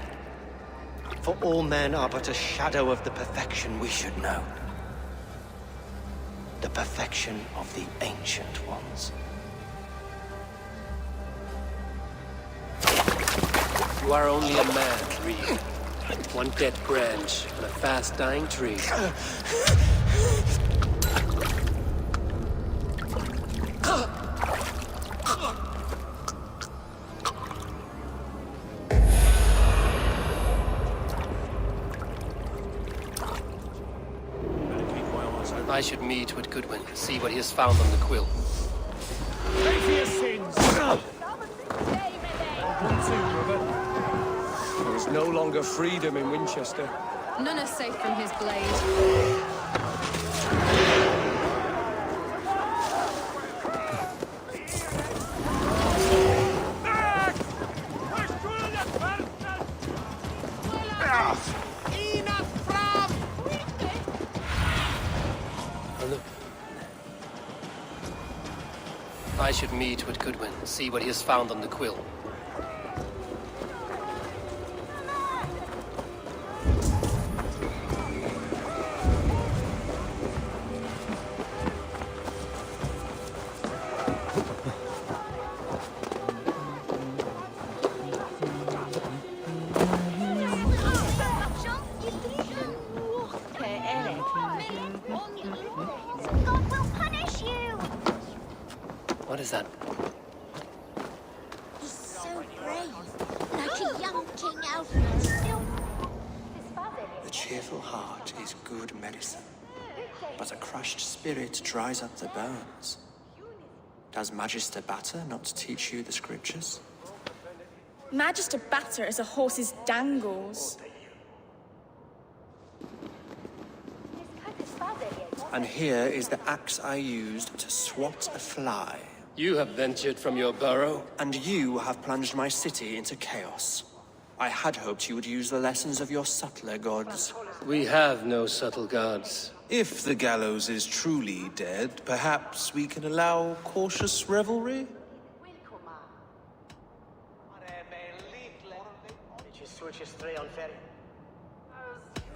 For all men are but a shadow of the perfection we should know. The perfection of the Ancient Ones. You are only a man, Reed. One dead branch on a fast-dying tree. I should meet with Goodwin, see what he has found on the quill. Pay for your sins! There is no longer freedom in Winchester. None is safe from his blade. I should meet with Goodwin, see what he has found on the quill. What is that? He's so brave, like a young King Alfred still. The cheerful heart is good medicine, but a crushed spirit dries up the bones. Does Magister Batter not teach you the scriptures? Magister Batter is a horse's dangles. And here is the axe I used to swat a fly. You have ventured from your burrow. And you have plunged my city into chaos. I had hoped you would use the lessons of your subtler gods. We have no subtle gods. If the gallows is truly dead, perhaps we can allow cautious revelry?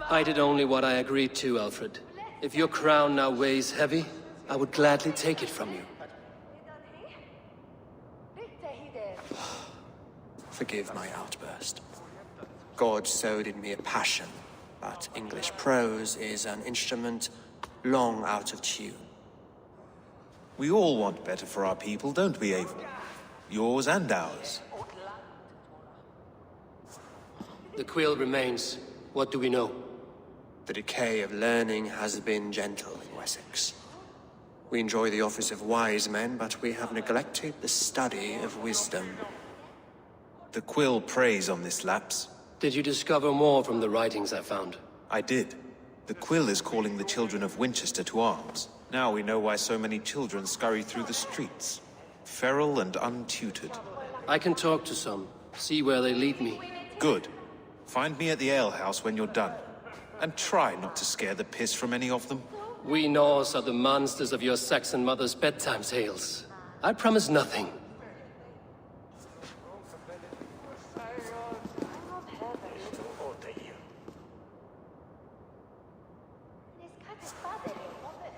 I did only what I agreed to, Alfred. If your crown now weighs heavy, I would gladly take it from you. Forgive my outburst. God sowed in me a passion, but English prose is an instrument long out of tune. We all want better for our people, don't we, Avon? Yours and ours. The quill remains. What do we know? The decay of learning has been gentle in Wessex. We enjoy the office of wise men, but we have neglected the study of wisdom. The quill preys on this lapse. Did you discover more from the writings I found? I did. The quill is calling the children of Winchester to arms. Now we know why so many children scurry through the streets. Feral and untutored. I can talk to some, see where they lead me. Good. Find me at the alehouse when you're done. And try not to scare the piss from any of them. We Norse are the monsters of your Saxon mother's bedtime tales. I promise nothing.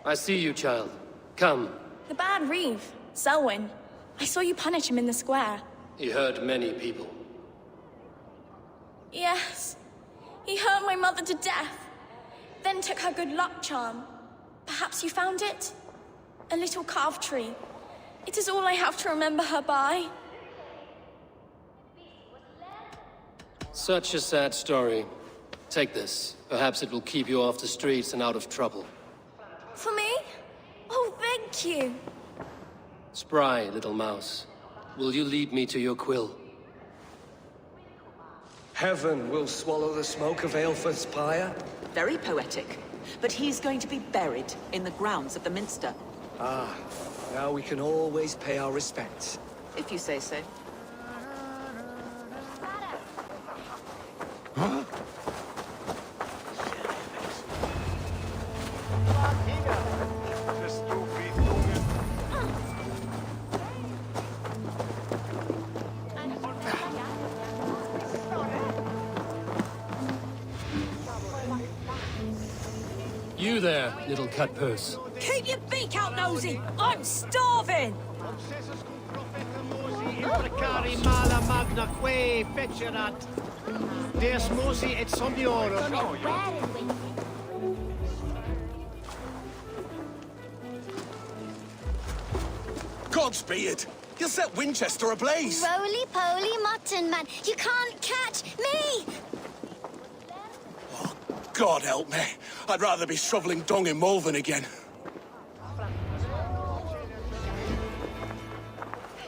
I see you, child. Come. The bad Reeve, Selwyn. I saw you punish him in the square. He hurt many people. Yes. He hurt my mother to death. Then took her good luck charm. Perhaps you found it? A little carved tree. It is all I have to remember her by. Such a sad story. Take this. Perhaps it will keep you off the streets and out of trouble. For me? Oh, thank you. Spry, little mouse. Will you lead me to your quill? Heaven will swallow the smoke of Aelfred's pyre? Very poetic. But he's going to be buried in the grounds of the Minster. Ah, now we can always pay our respects. If you say so. Huh? You there, little cutpurse. Keep your beak out, nosy! I'm starving! Imprecari mala magna que fecerat. Deus mosi et somniorum. Gods be it! You'll set Winchester ablaze! Roly-poly mutton man, you can't catch me! God help me. I'd rather be shoveling dung in Malvern again.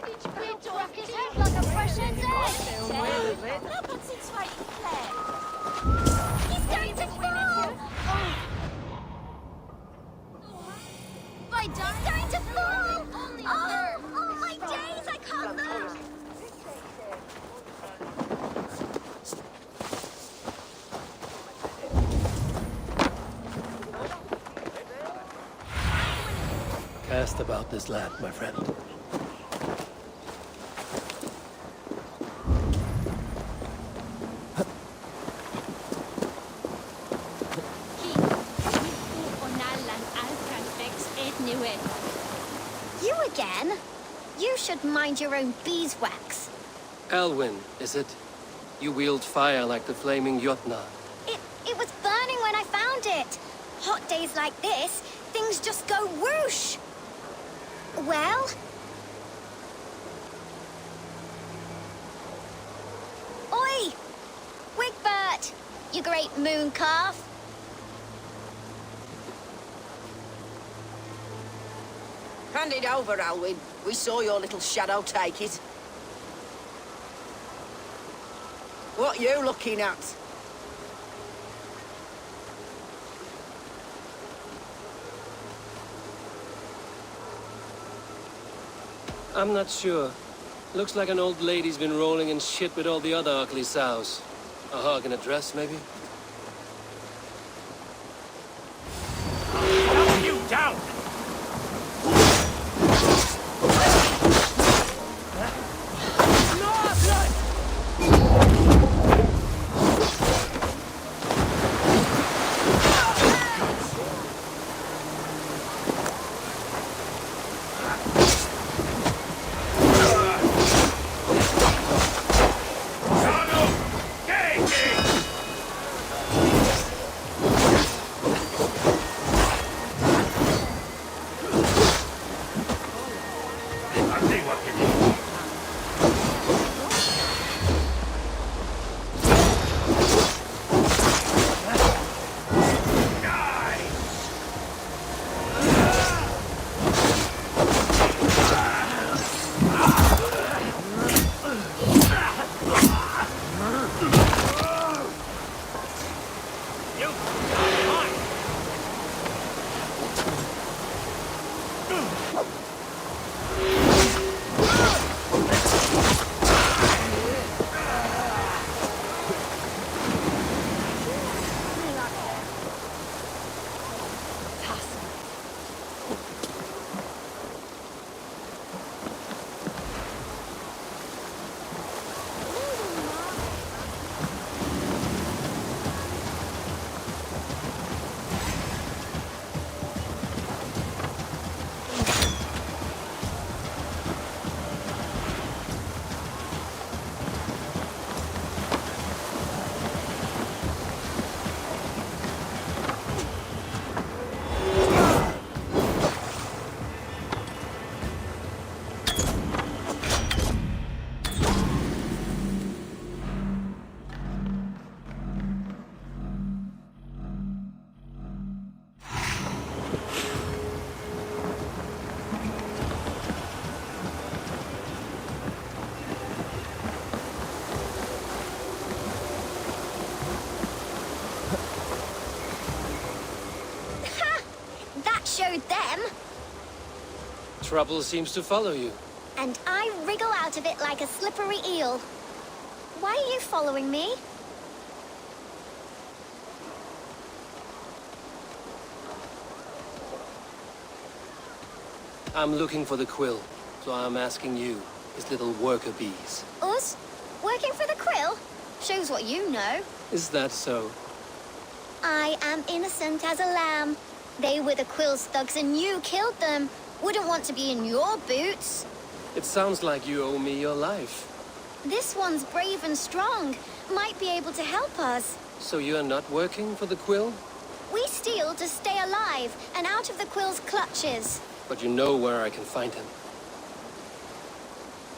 He's going to fall! He's going to fall! Oh, my days, I can't look! Cast about this land, my friend. You again? You should mind your own beeswax. Elwyn, is it? You wield fire like the flaming Jotnar. It was burning when I found it. Hot days like this, things just go whoosh. Well? Oi! Wigbert, you great moon calf. Hand it over, Alwyn. We saw your little shadow take it. What you looking at? I'm not sure. Looks like an old lady's been rolling in shit with all the other ugly sows. A hug and a dress, maybe? Knock you down! Showed them. Trouble seems to follow you. And I wriggle out of it like a slippery eel. Why are you following me? I'm looking for the quill, so I'm asking you, his little worker bees. Us? Working for the quill? Shows what you know. Is that so? I am innocent as a lamb. They were the Quill's thugs and you killed them. Wouldn't want to be in your boots. It sounds like you owe me your life. This one's brave and strong. Might be able to help us. So you're not working for the Quill? We steal to stay alive and out of the Quill's clutches. But you know where I can find him.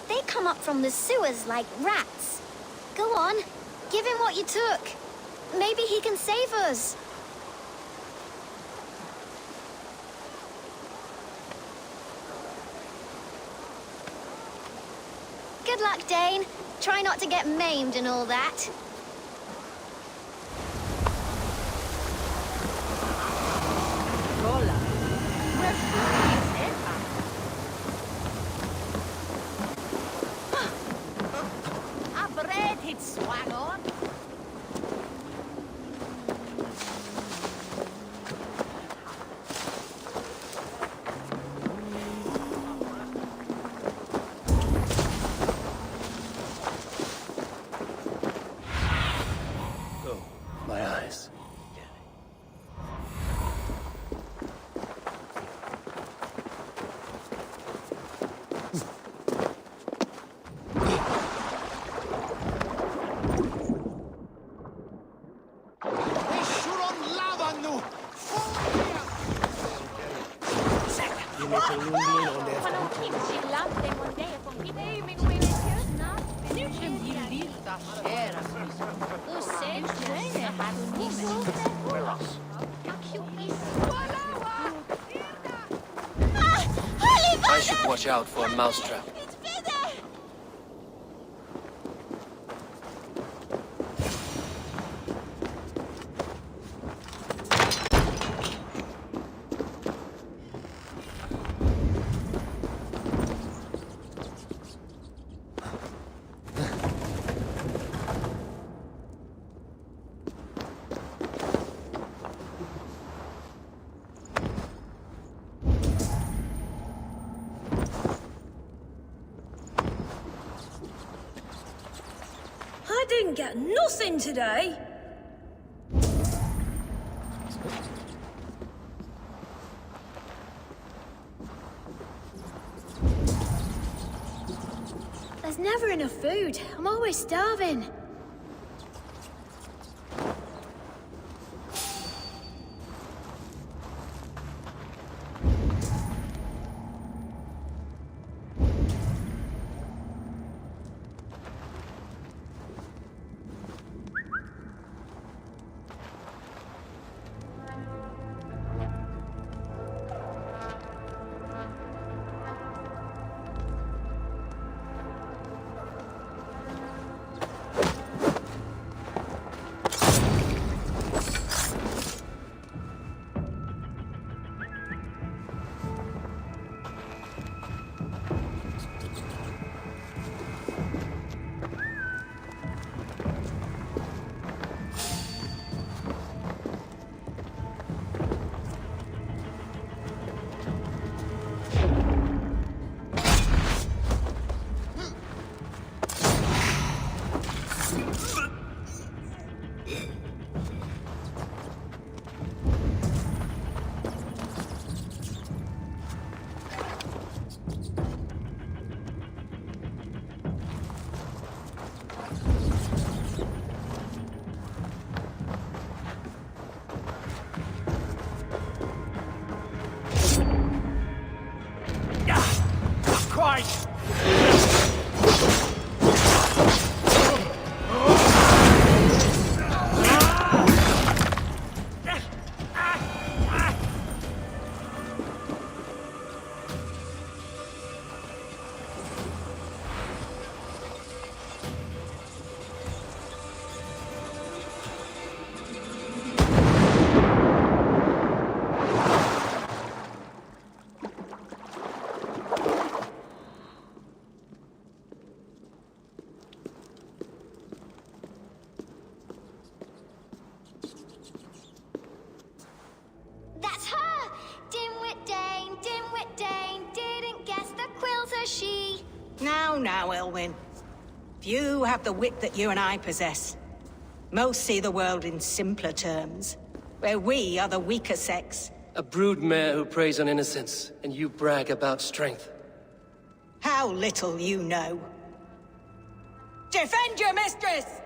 They come up from the sewers like rats. Go on, give him what you took. Maybe he can save us. Good luck, Dane. Try not to get maimed and all that. A bread he'd swag on. My eyes. Holy should watch out for a mousetrap. I didn't get nothing today. There's never enough food. I'm always starving. Christ! That's her! Dimwit Dane, didn't guess the quill's a she. Now, Elwyn. Few have the wit that you and I possess. Most see the world in simpler terms, where we are the weaker sex. A broodmare who preys on innocence, and you brag about strength. How little you know. Defend your mistress!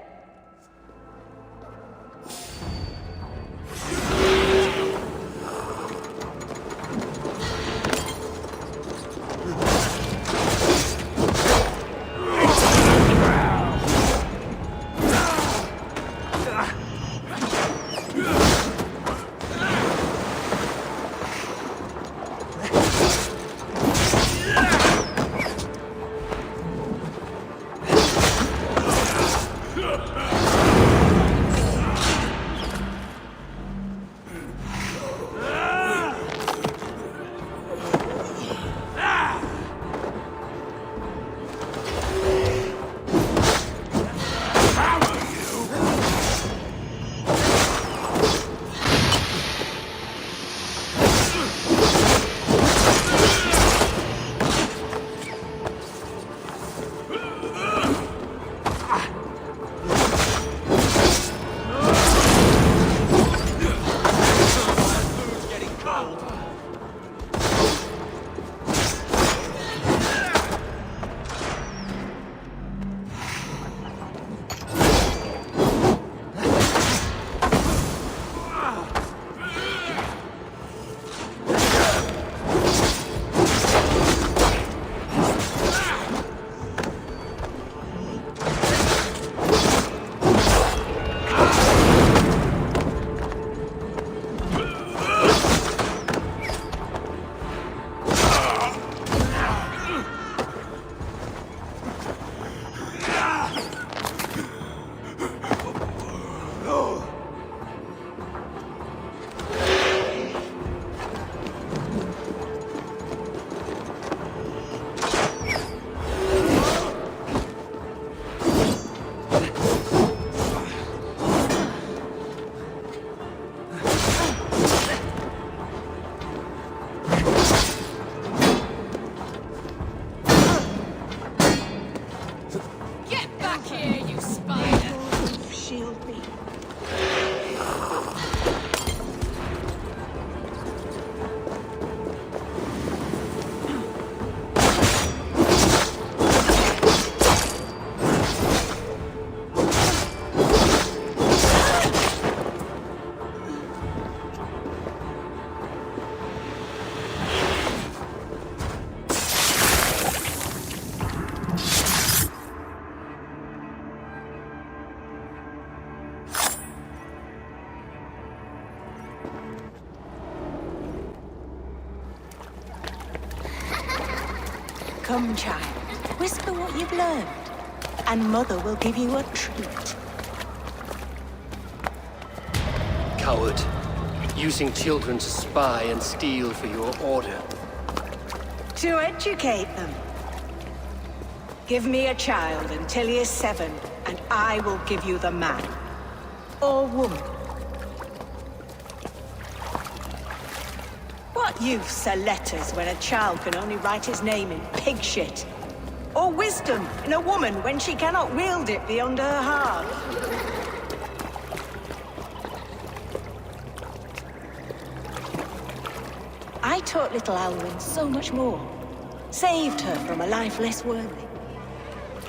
Ugh! Come, child. Whisper what you've learned, and Mother will give you a treat. Coward. Using children to spy and steal for your order. To educate them. Give me a child until he is 7, and I will give you the man. Or woman. What use are letters when a child can only write his name in pig shit? Or wisdom in a woman when she cannot wield it beyond her heart? I taught little Alwyn so much more. Saved her from a life less worthy.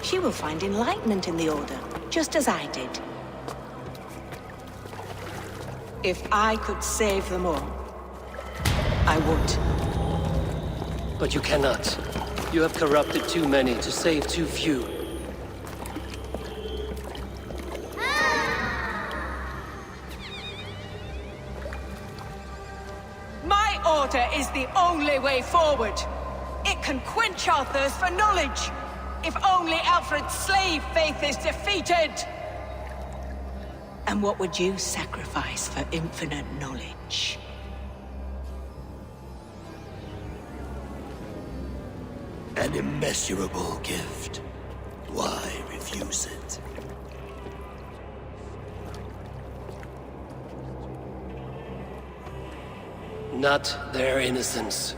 She will find enlightenment in the Order, just as I did. If I could save them all, I would. But you cannot. You have corrupted too many to save too few. My order is the only way forward. It can quench our thirst for knowledge. If only Alfred's slave faith is defeated. And what would you sacrifice for infinite knowledge? An immeasurable gift. Why refuse it? Not their innocence.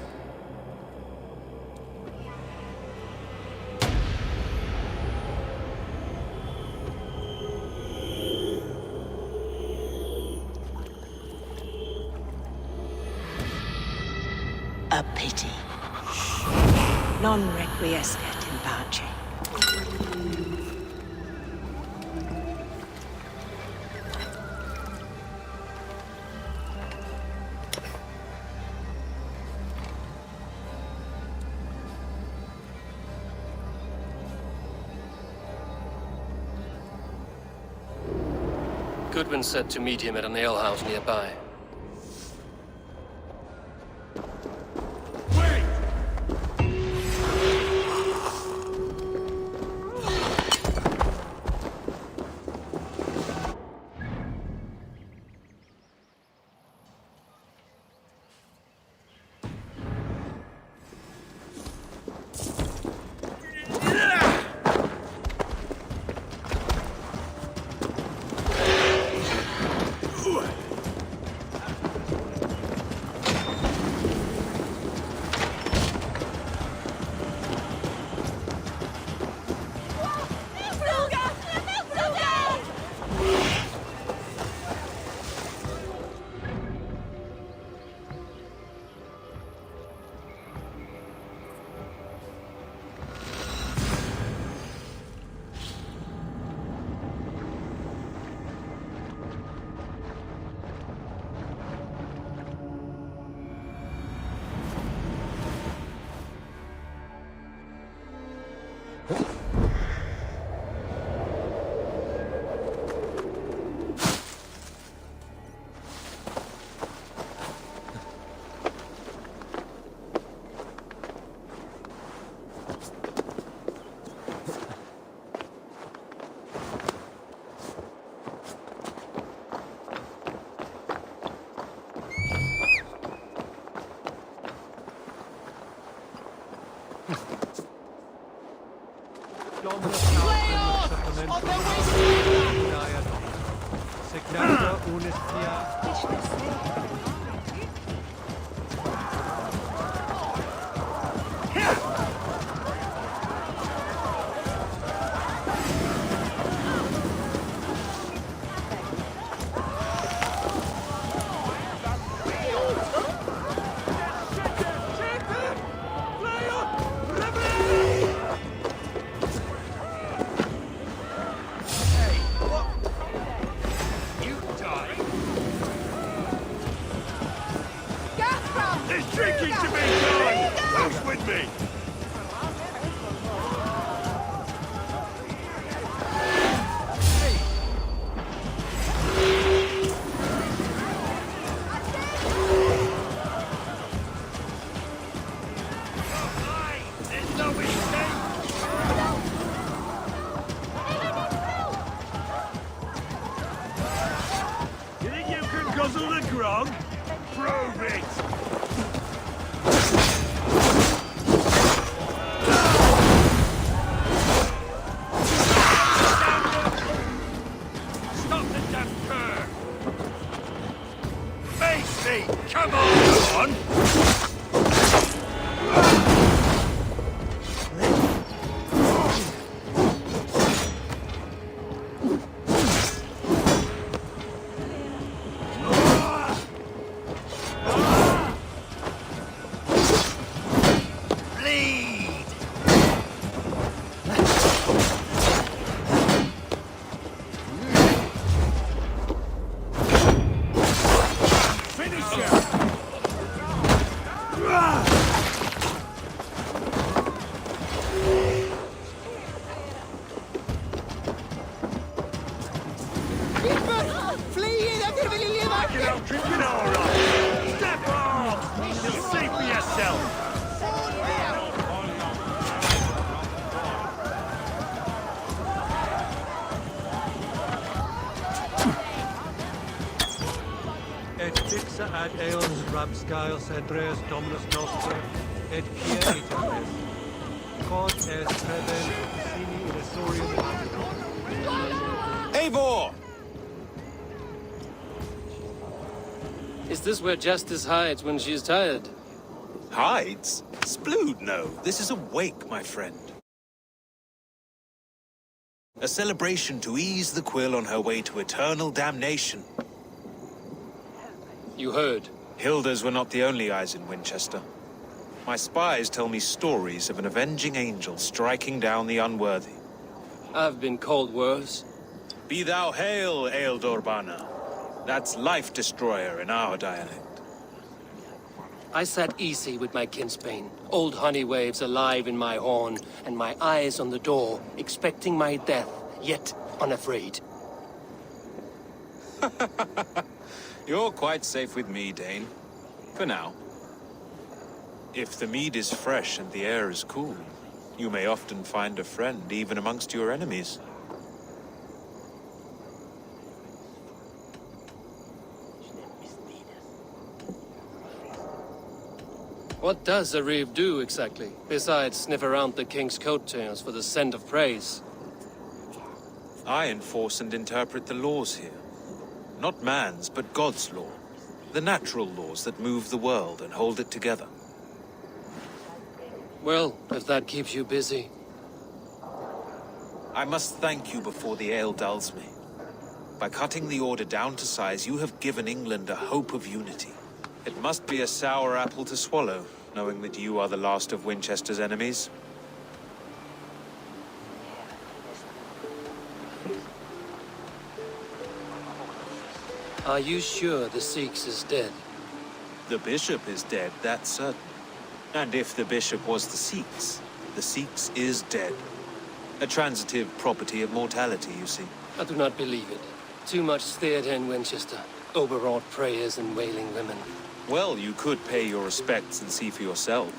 A pity. Non requiescat in pace. Goodwin said to meet him at an alehouse nearby. bleed! Finish him! You're out drinking all right! Step off! You'll see for yourself! Et dixa ad eos rabscaios edreus dominus nostre, et quia iteres. Quod est prevel sini irresorium Eivor! Is this where Justice hides when she's tired? Hides? Splood, no. This is a wake, my friend. A celebration to ease the Quill on her way to eternal damnation. You heard. Hilda's were not the only eyes in Winchester. My spies tell me stories of an avenging angel striking down the unworthy. I've been called worse. Be thou hail, Ealdorbanna. That's Life Destroyer in our dialect. I sat easy with my kinsbane, old honey waves alive in my horn, and my eyes on the door, expecting my death, yet unafraid. You're quite safe with me, Dane. For now. If the mead is fresh and the air is cool, you may often find a friend even amongst your enemies. What does a reeve do, exactly, besides sniff around the king's coattails for the scent of praise? I enforce and interpret the laws here. Not man's, but God's law. The natural laws that move the world and hold it together. Well, if that keeps you busy. I must thank you before the ale dulls me. By cutting the order down to size, you have given England a hope of unity. It must be a sour apple to swallow, knowing that you are the last of Winchester's enemies. Are you sure the Sikhs is dead? The bishop is dead, that's certain. And if the bishop was the Sikhs is dead. A transitive property of mortality, you see. I do not believe it. Too much theatre in Winchester. Overwrought prayers and wailing women. Well, you could pay your respects and see for yourself.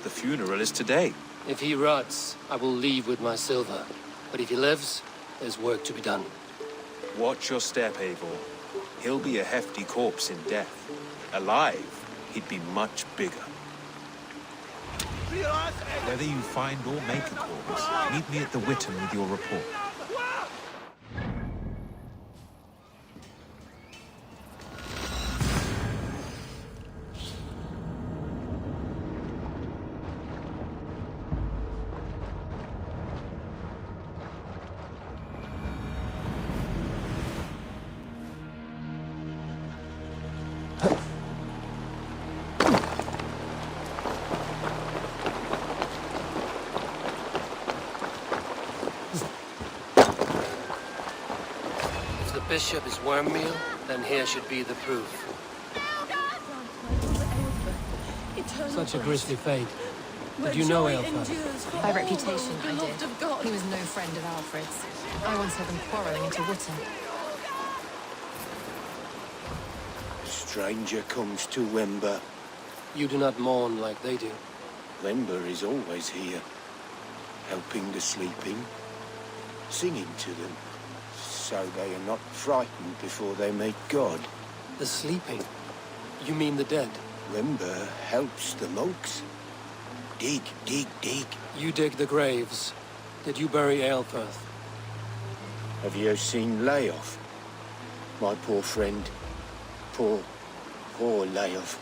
The funeral is today. If he rots, I will leave with my silver. But if he lives, there's work to be done. Watch your step, Eivor. He'll be a hefty corpse in death. Alive, he'd be much bigger. Whether you find or make a corpse, meet me at the Witten with your report. Bishop is worm meal, then here should be the proof. Such a grisly fate. Did you know Aelfir? By reputation, I did. He was no friend of Alfred's. I once heard them quarrelling into Witten. A stranger comes to Wember. You do not mourn like they do. Wember is always here, helping the sleeping, singing to them, so they are not frightened before they meet God. The sleeping? You mean the dead? Wember helps the monks. Dig, dig, dig. You dig the graves. Did you bury Aelfir? Have you seen Leof? My poor friend. Poor Leof.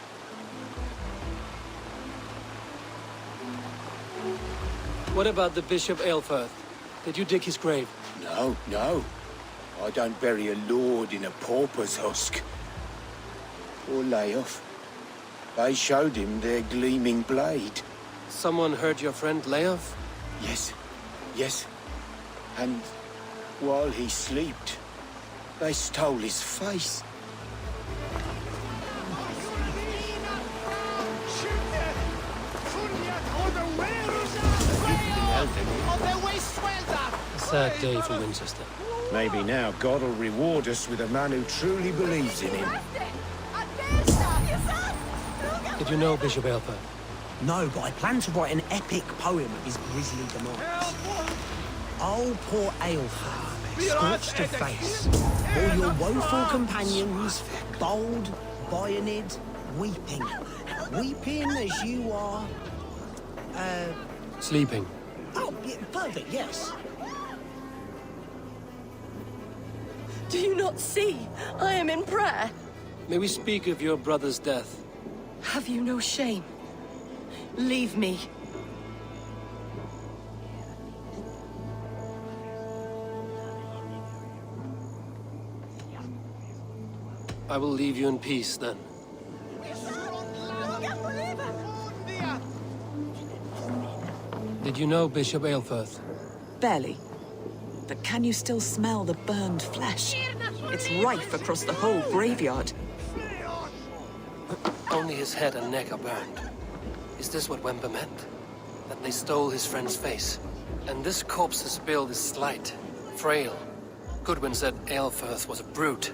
What about the Bishop Aelfir? Did you dig his grave? No, no. I don't bury a lord in a pauper's husk. Poor Leof. They showed him their gleaming blade. Someone heard your friend Leof? Yes, yes. And while he slept, they stole his face. A sad day for Winchester. Maybe now God will reward us with a man who truly believes in him. Did you know Bishop Aelfir? No, but I plan to write an epic poem of his grisly demise. Oh, poor Aelfir, scorched of face, all your woeful companions, bold, bayoneted, weeping. Weeping as you are... Sleeping. Oh, yeah, perfect, yes. Do you not see? I am in prayer. May we speak of your brother's death? Have you no shame? Leave me. I will leave you in peace, then. Did you know Bishop Aelfir? Barely. But can you still smell the burned flesh? It's rife across the whole graveyard. Only his head and neck are burned. Is this what Wember meant? That they stole his friend's face? And this corpse's build is slight, frail. Goodwin said Aelfir was a brute.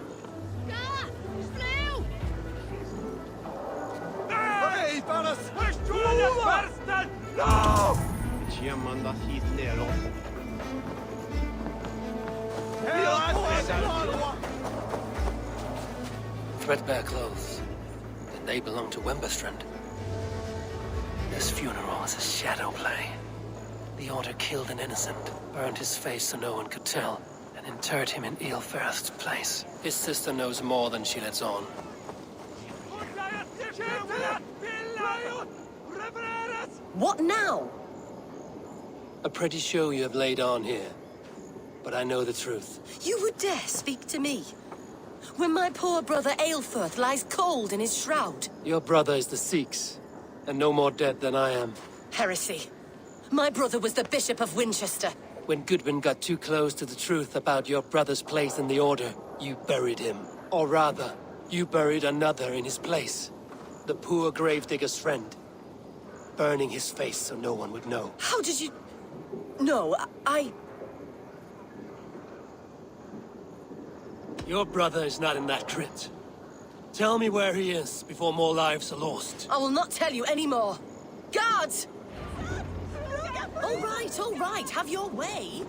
Threadbare clothes. Did they belong to Wemberstrand? This funeral is a shadow play. The Order killed an innocent, burned his face so no one could tell, and interred him in Aelfirth's place. His sister knows more than she lets on. What now? A pretty show you have laid on here. But I know the truth. You would dare speak to me? When my poor brother Aelfir lies cold in his shroud. Your brother is the Sikhs, and no more dead than I am. Heresy. My brother was the Bishop of Winchester. When Goodwin got too close to the truth about your brother's place in the Order, you buried him. Or rather, you buried another in his place. The poor gravedigger's friend. Burning his face so no one would know. How did you... No, I... Your brother is not in that crypt. Tell me where he is before more lives are lost. I will not tell you anymore. Guards! All right, have your way.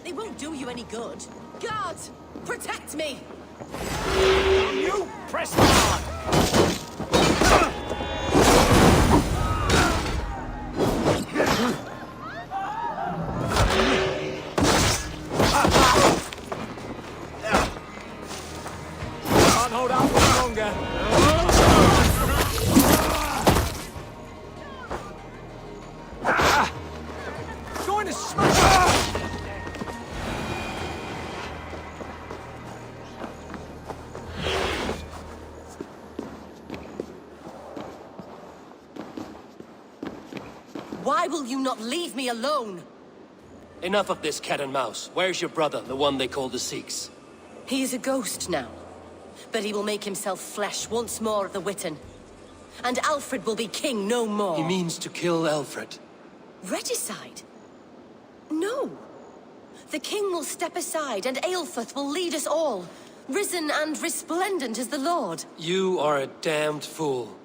They won't do you any good. Guards, protect me! You press hard! Can't hold out much longer. Going to smash! Why will you not leave me alone? Enough of this cat and mouse. Where's your brother, the one they call the Sikhs? He is a ghost now. But he will make himself flesh once more of the Witten. And Alfred will be king no more. He means to kill Alfred. Regicide? No. The king will step aside and Aelfir will lead us all. Risen and resplendent as the Lord. You are a damned fool.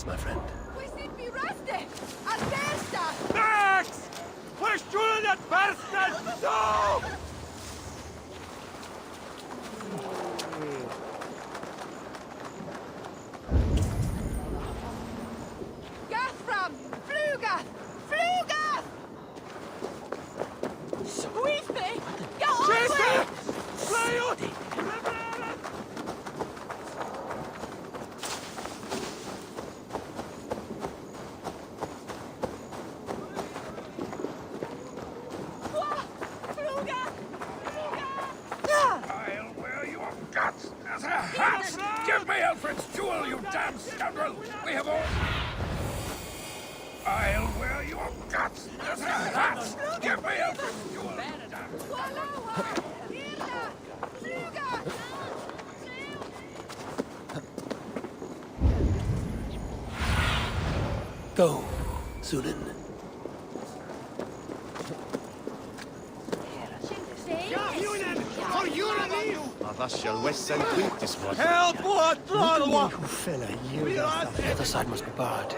My friend. Max! We're shooting that bastard! No! Gathram! Flugath! Flugath! Squeeze me! Get off me! Fly out! scoundrel! We have all... I'll wear your guts as a hat! Give me a jewel! Go, Sunan. Help! What? Fella, you. The other side must be barred.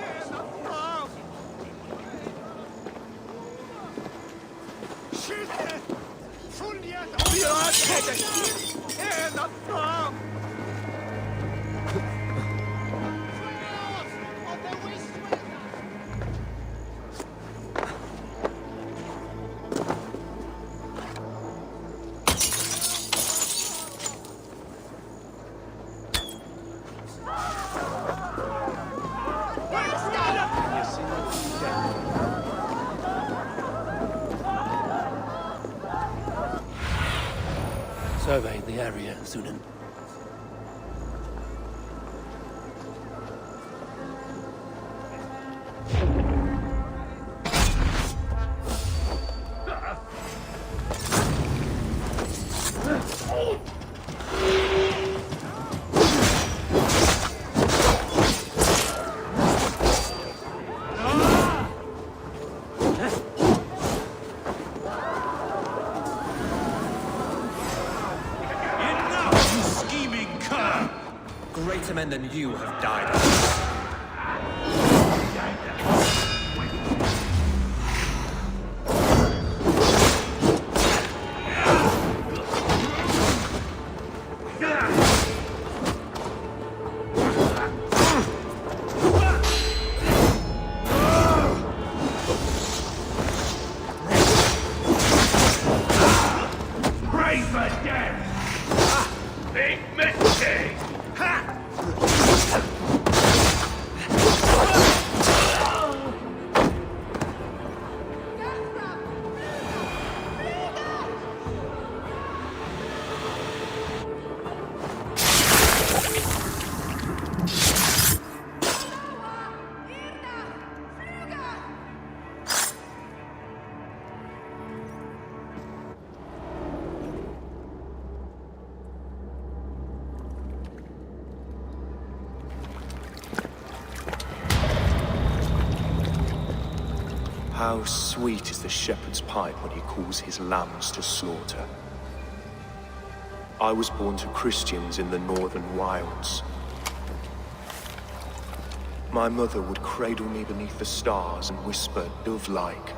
Survey the area, Sunan. Greater men than you have died. Pray for death! Big mistake! How sweet is the shepherd's pipe when he calls his lambs to slaughter. I was born to Christians in the northern wilds. My mother would cradle me beneath the stars and whisper, dove-like,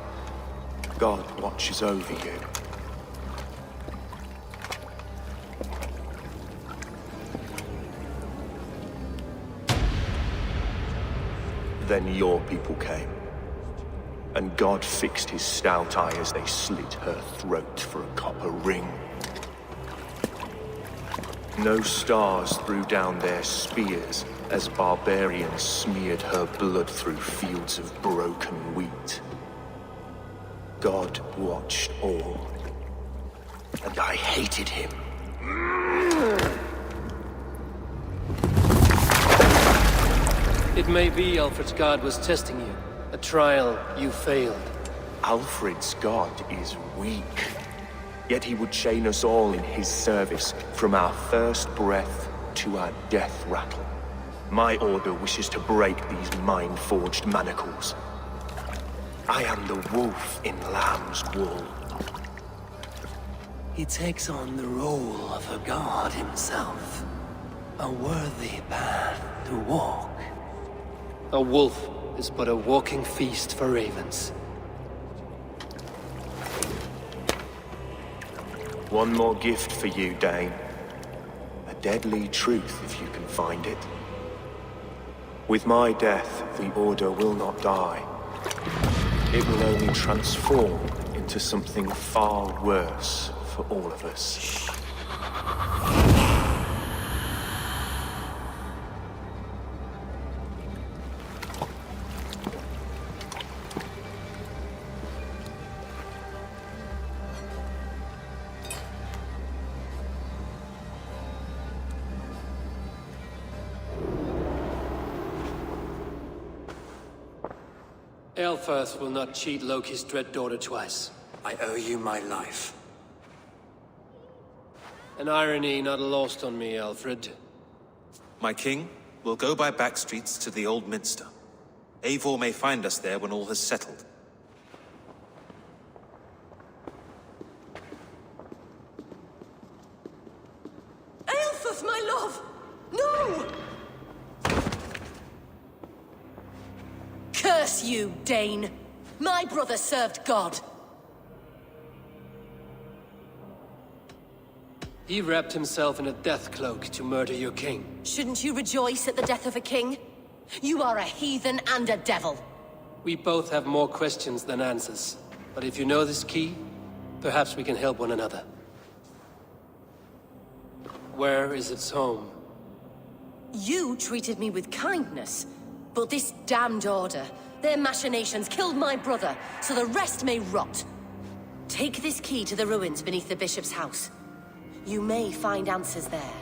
God watches over you. Then your people came. And God fixed his stout eye as they slit her throat for a copper ring. No stars threw down their spears as barbarians smeared her blood through fields of broken wheat. God watched all, and I hated him. It may be Alfred's god was testing you. A trial you failed. Alfred's god is weak. Yet he would chain us all in his service, from our first breath to our death rattle. My order wishes to break these mind-forged manacles. I am the wolf in lamb's wool. He takes on the role of a god himself. A worthy path to walk. A wolf is but a walking feast for ravens. One more gift for you, Dane. A deadly truth, if you can find it. With my death, the Order will not die. It will only transform into something far worse for all of us. Aelfirth will not cheat Loki's dread daughter twice. I owe you my life. An irony not lost on me, Alfred. My king, we'll go by back streets to the Old Minster. Eivor may find us there when all has settled. Aelfirth, my love! No! Curse you, Dane! My brother served God. He wrapped himself in a death cloak to murder your king. Shouldn't you rejoice at the death of a king? You are a heathen and a devil. We both have more questions than answers. But if you know this key, perhaps we can help one another. Where is its home? You treated me with kindness, but this damned order, their machinations killed my brother, so the rest may rot. Take this key to the ruins beneath the bishop's house. You may find answers there.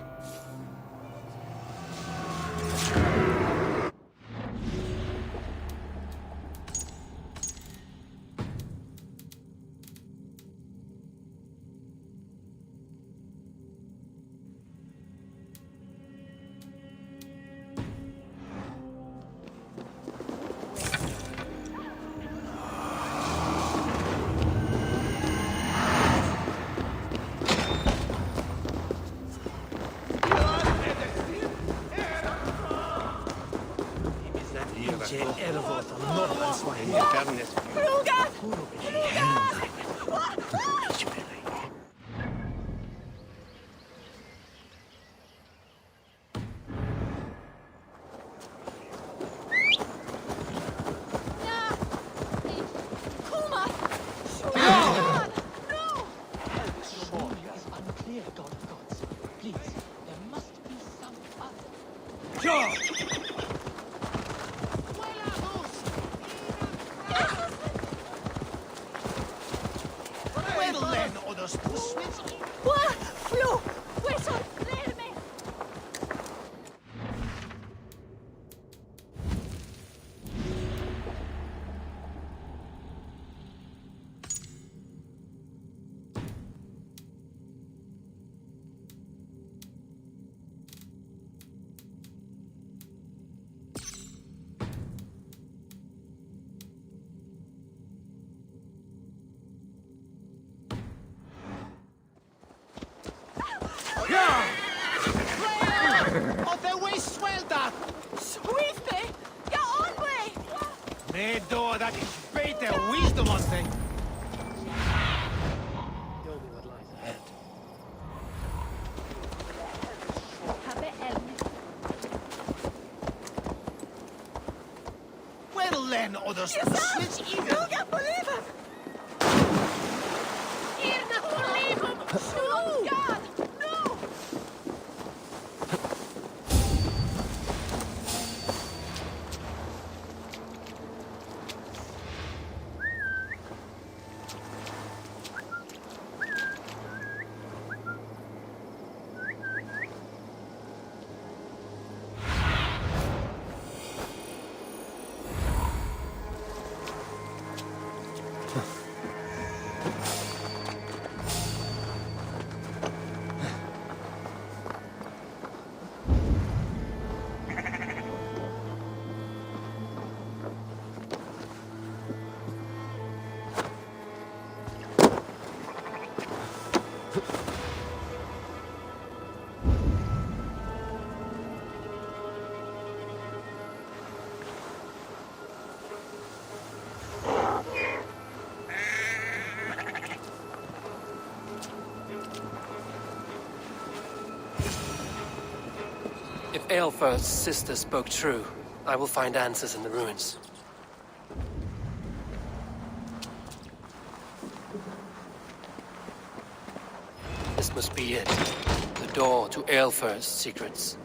That is better wisdom on thing. Tell me what lies ahead. Well then, others switch even. You can't believe him! You not believe him! Oh, God! No! If Aelfirth's sister spoke true, I will find answers in the ruins. This must be it. The door to Aelfirth's secrets.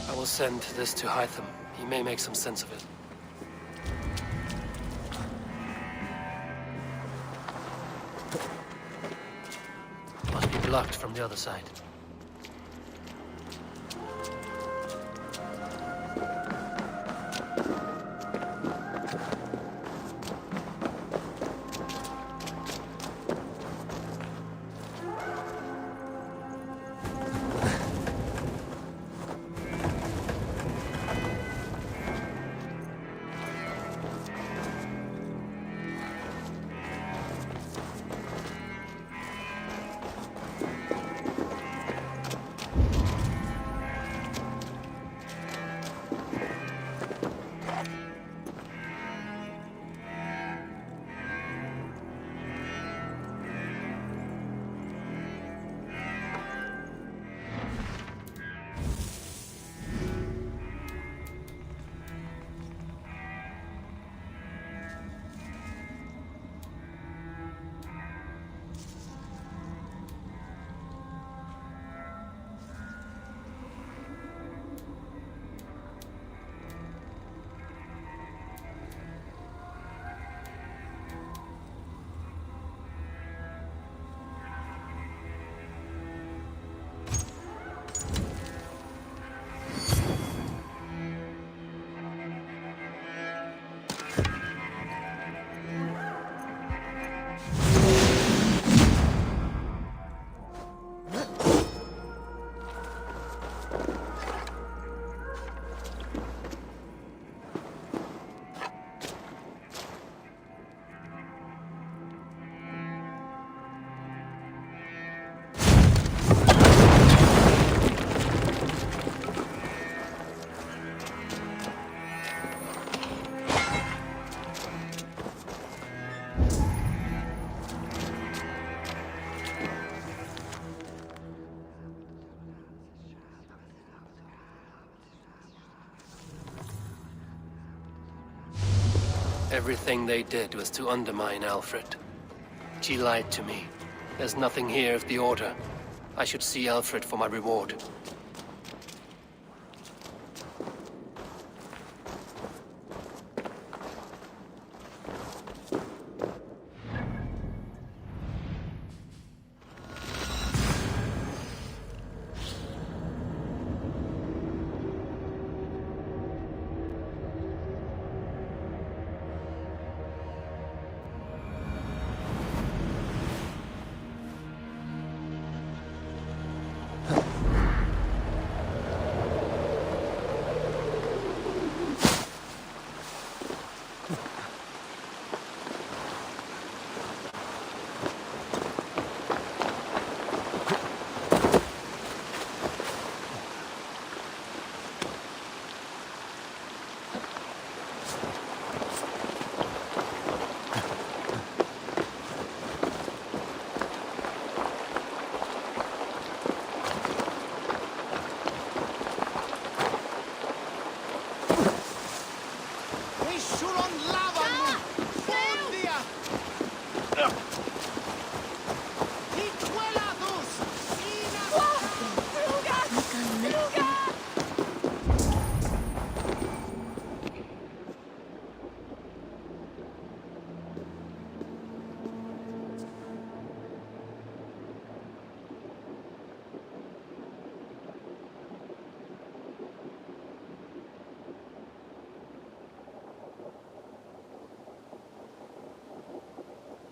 I will send this to Hytham. He may make some sense of it. locked from the other side. Everything they did was to undermine Alfred. She lied to me. There's nothing here of the Order. I should see Alfred for my reward.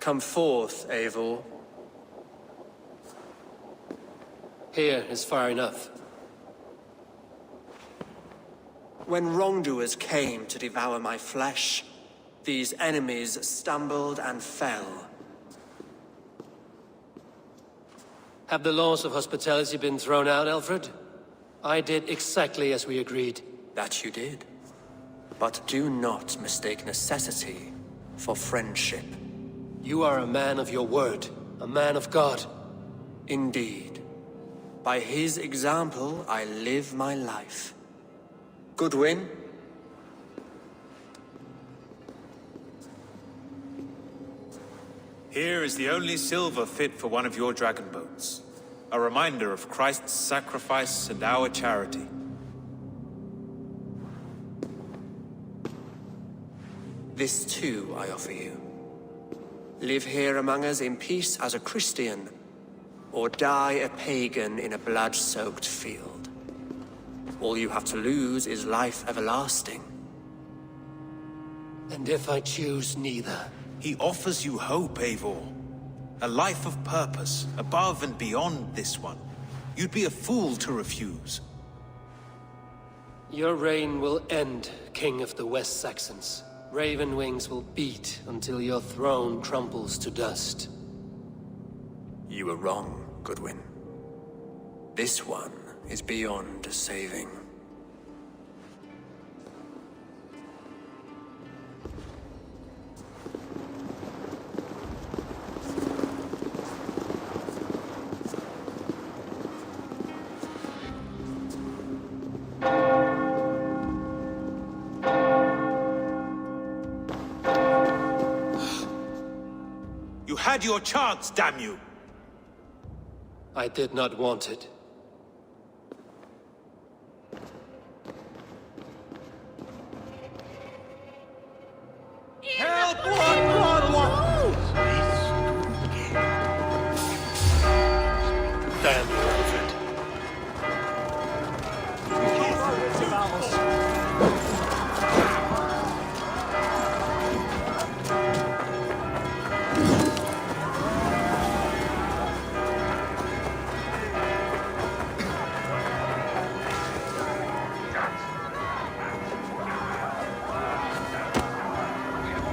Come forth, Eivor. Here is far enough. When wrongdoers came to devour my flesh, these enemies stumbled and fell. Have the laws of hospitality been thrown out, Alfred? I did exactly as we agreed. That you did. But do not mistake necessity for friendship. You are a man of your word, a man of God. Indeed. By his example, I live my life. Goodwin? Here is the only silver fit for one of your dragon boats. A reminder of Christ's sacrifice and our charity. This too I offer you. Live here among us in peace as a Christian, or die a pagan in a blood-soaked field. All you have to lose is life everlasting. And if I choose neither? He offers you hope, Eivor. A life of purpose, above and beyond this one. You'd be a fool to refuse. Your reign will end, King of the West Saxons. Raven wings will beat until your throne crumbles to dust. You were wrong, Goodwin. This one is beyond saving. You had your chance, damn you! I did not want it. Help! What? Damn you, Alfred.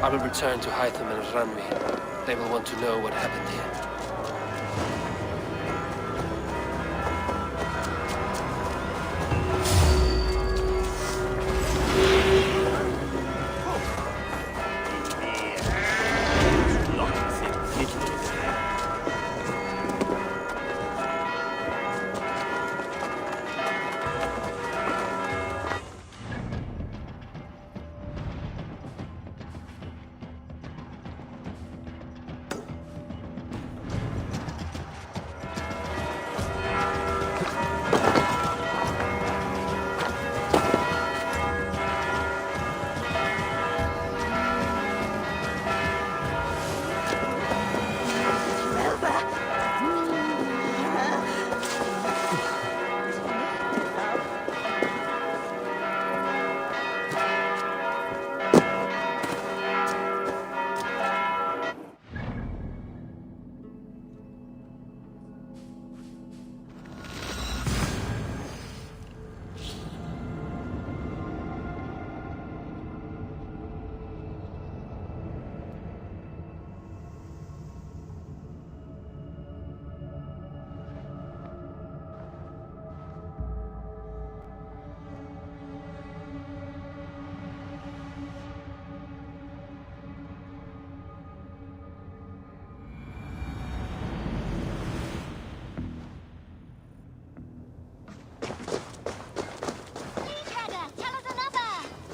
I will return to Hytham and Ranvi. They will want to know what happened here.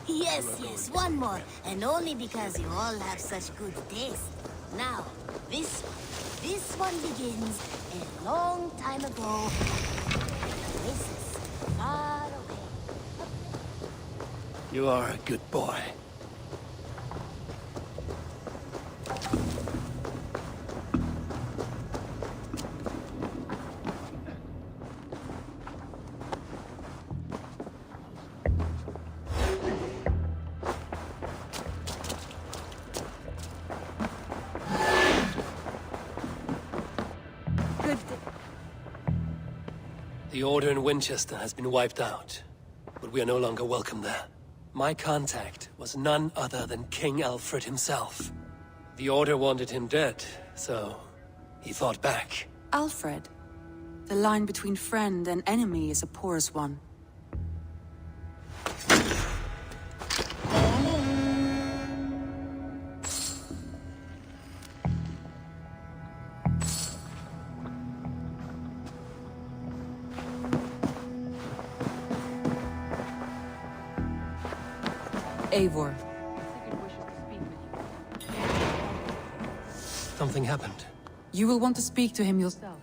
Yes, one more. And only because you all have such good taste. Now, this one begins a long time ago. Oasis, far away. You are a good boy. The Order in Winchester has been wiped out, but we are no longer welcome there. My contact was none other than King Alfred himself. The Order wanted him dead, so he fought back. Alfred? The line between friend and enemy is a porous one. Eivor. Something happened. You will want to speak to him yourself.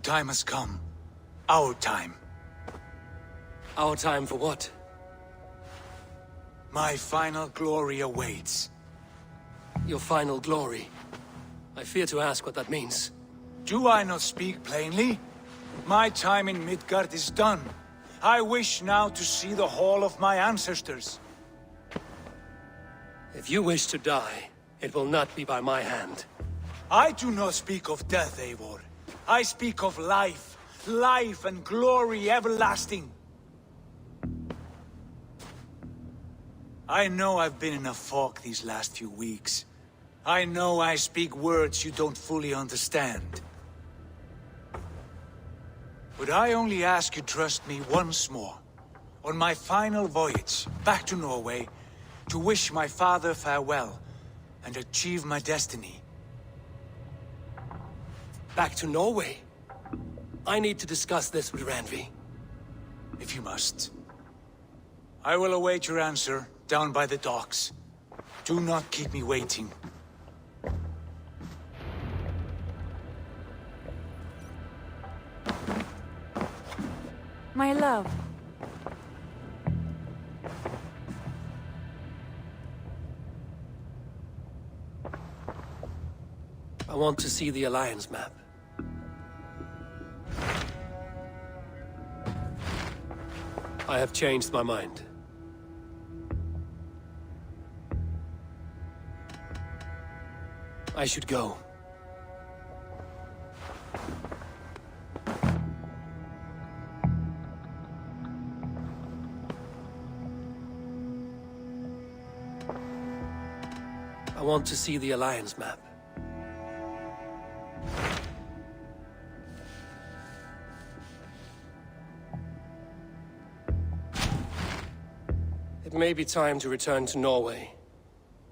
time has come. Our time. Our time for what? My final glory awaits. Your final glory? I fear to ask what that means. Do I not speak plainly? My time in Midgard is done. I wish now to see the hall of my ancestors. If you wish to die, it will not be by my hand. I do not speak of death, Eivor. I speak of life. Life and glory everlasting. I know I've been in a fog these last few weeks. I know I speak words you don't fully understand. But I only ask you trust me once more. On my final voyage back to Norway, to wish my father farewell and achieve my destiny. Back to Norway? I need to discuss this with Randvi. If you must. I will await your answer down by the docks. Do not keep me waiting. My love. I want to see the Alliance map. I have changed my mind. I should go. I want to see the Alliance map. It may be time to return to Norway.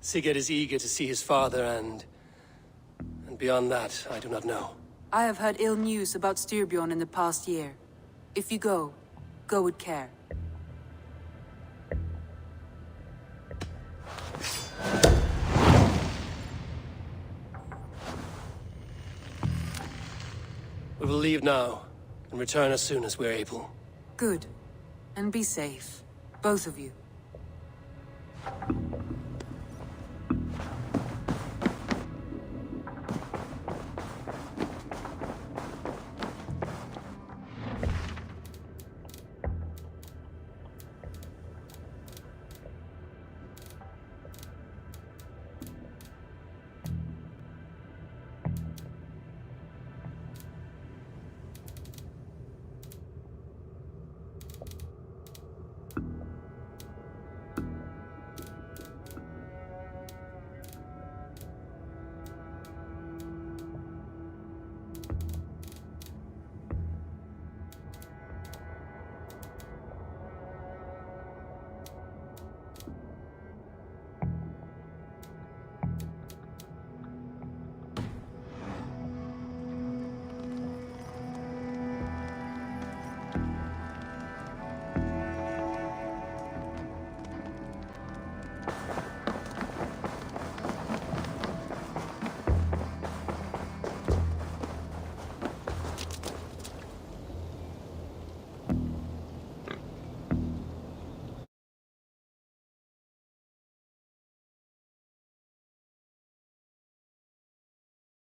Sigurd is eager to see his father and beyond that, I do not know. I have heard ill news about Styrbjorn in the past year. If you go, go with care. We will leave now, and return as soon as we're able. Good. And be safe. Both of you.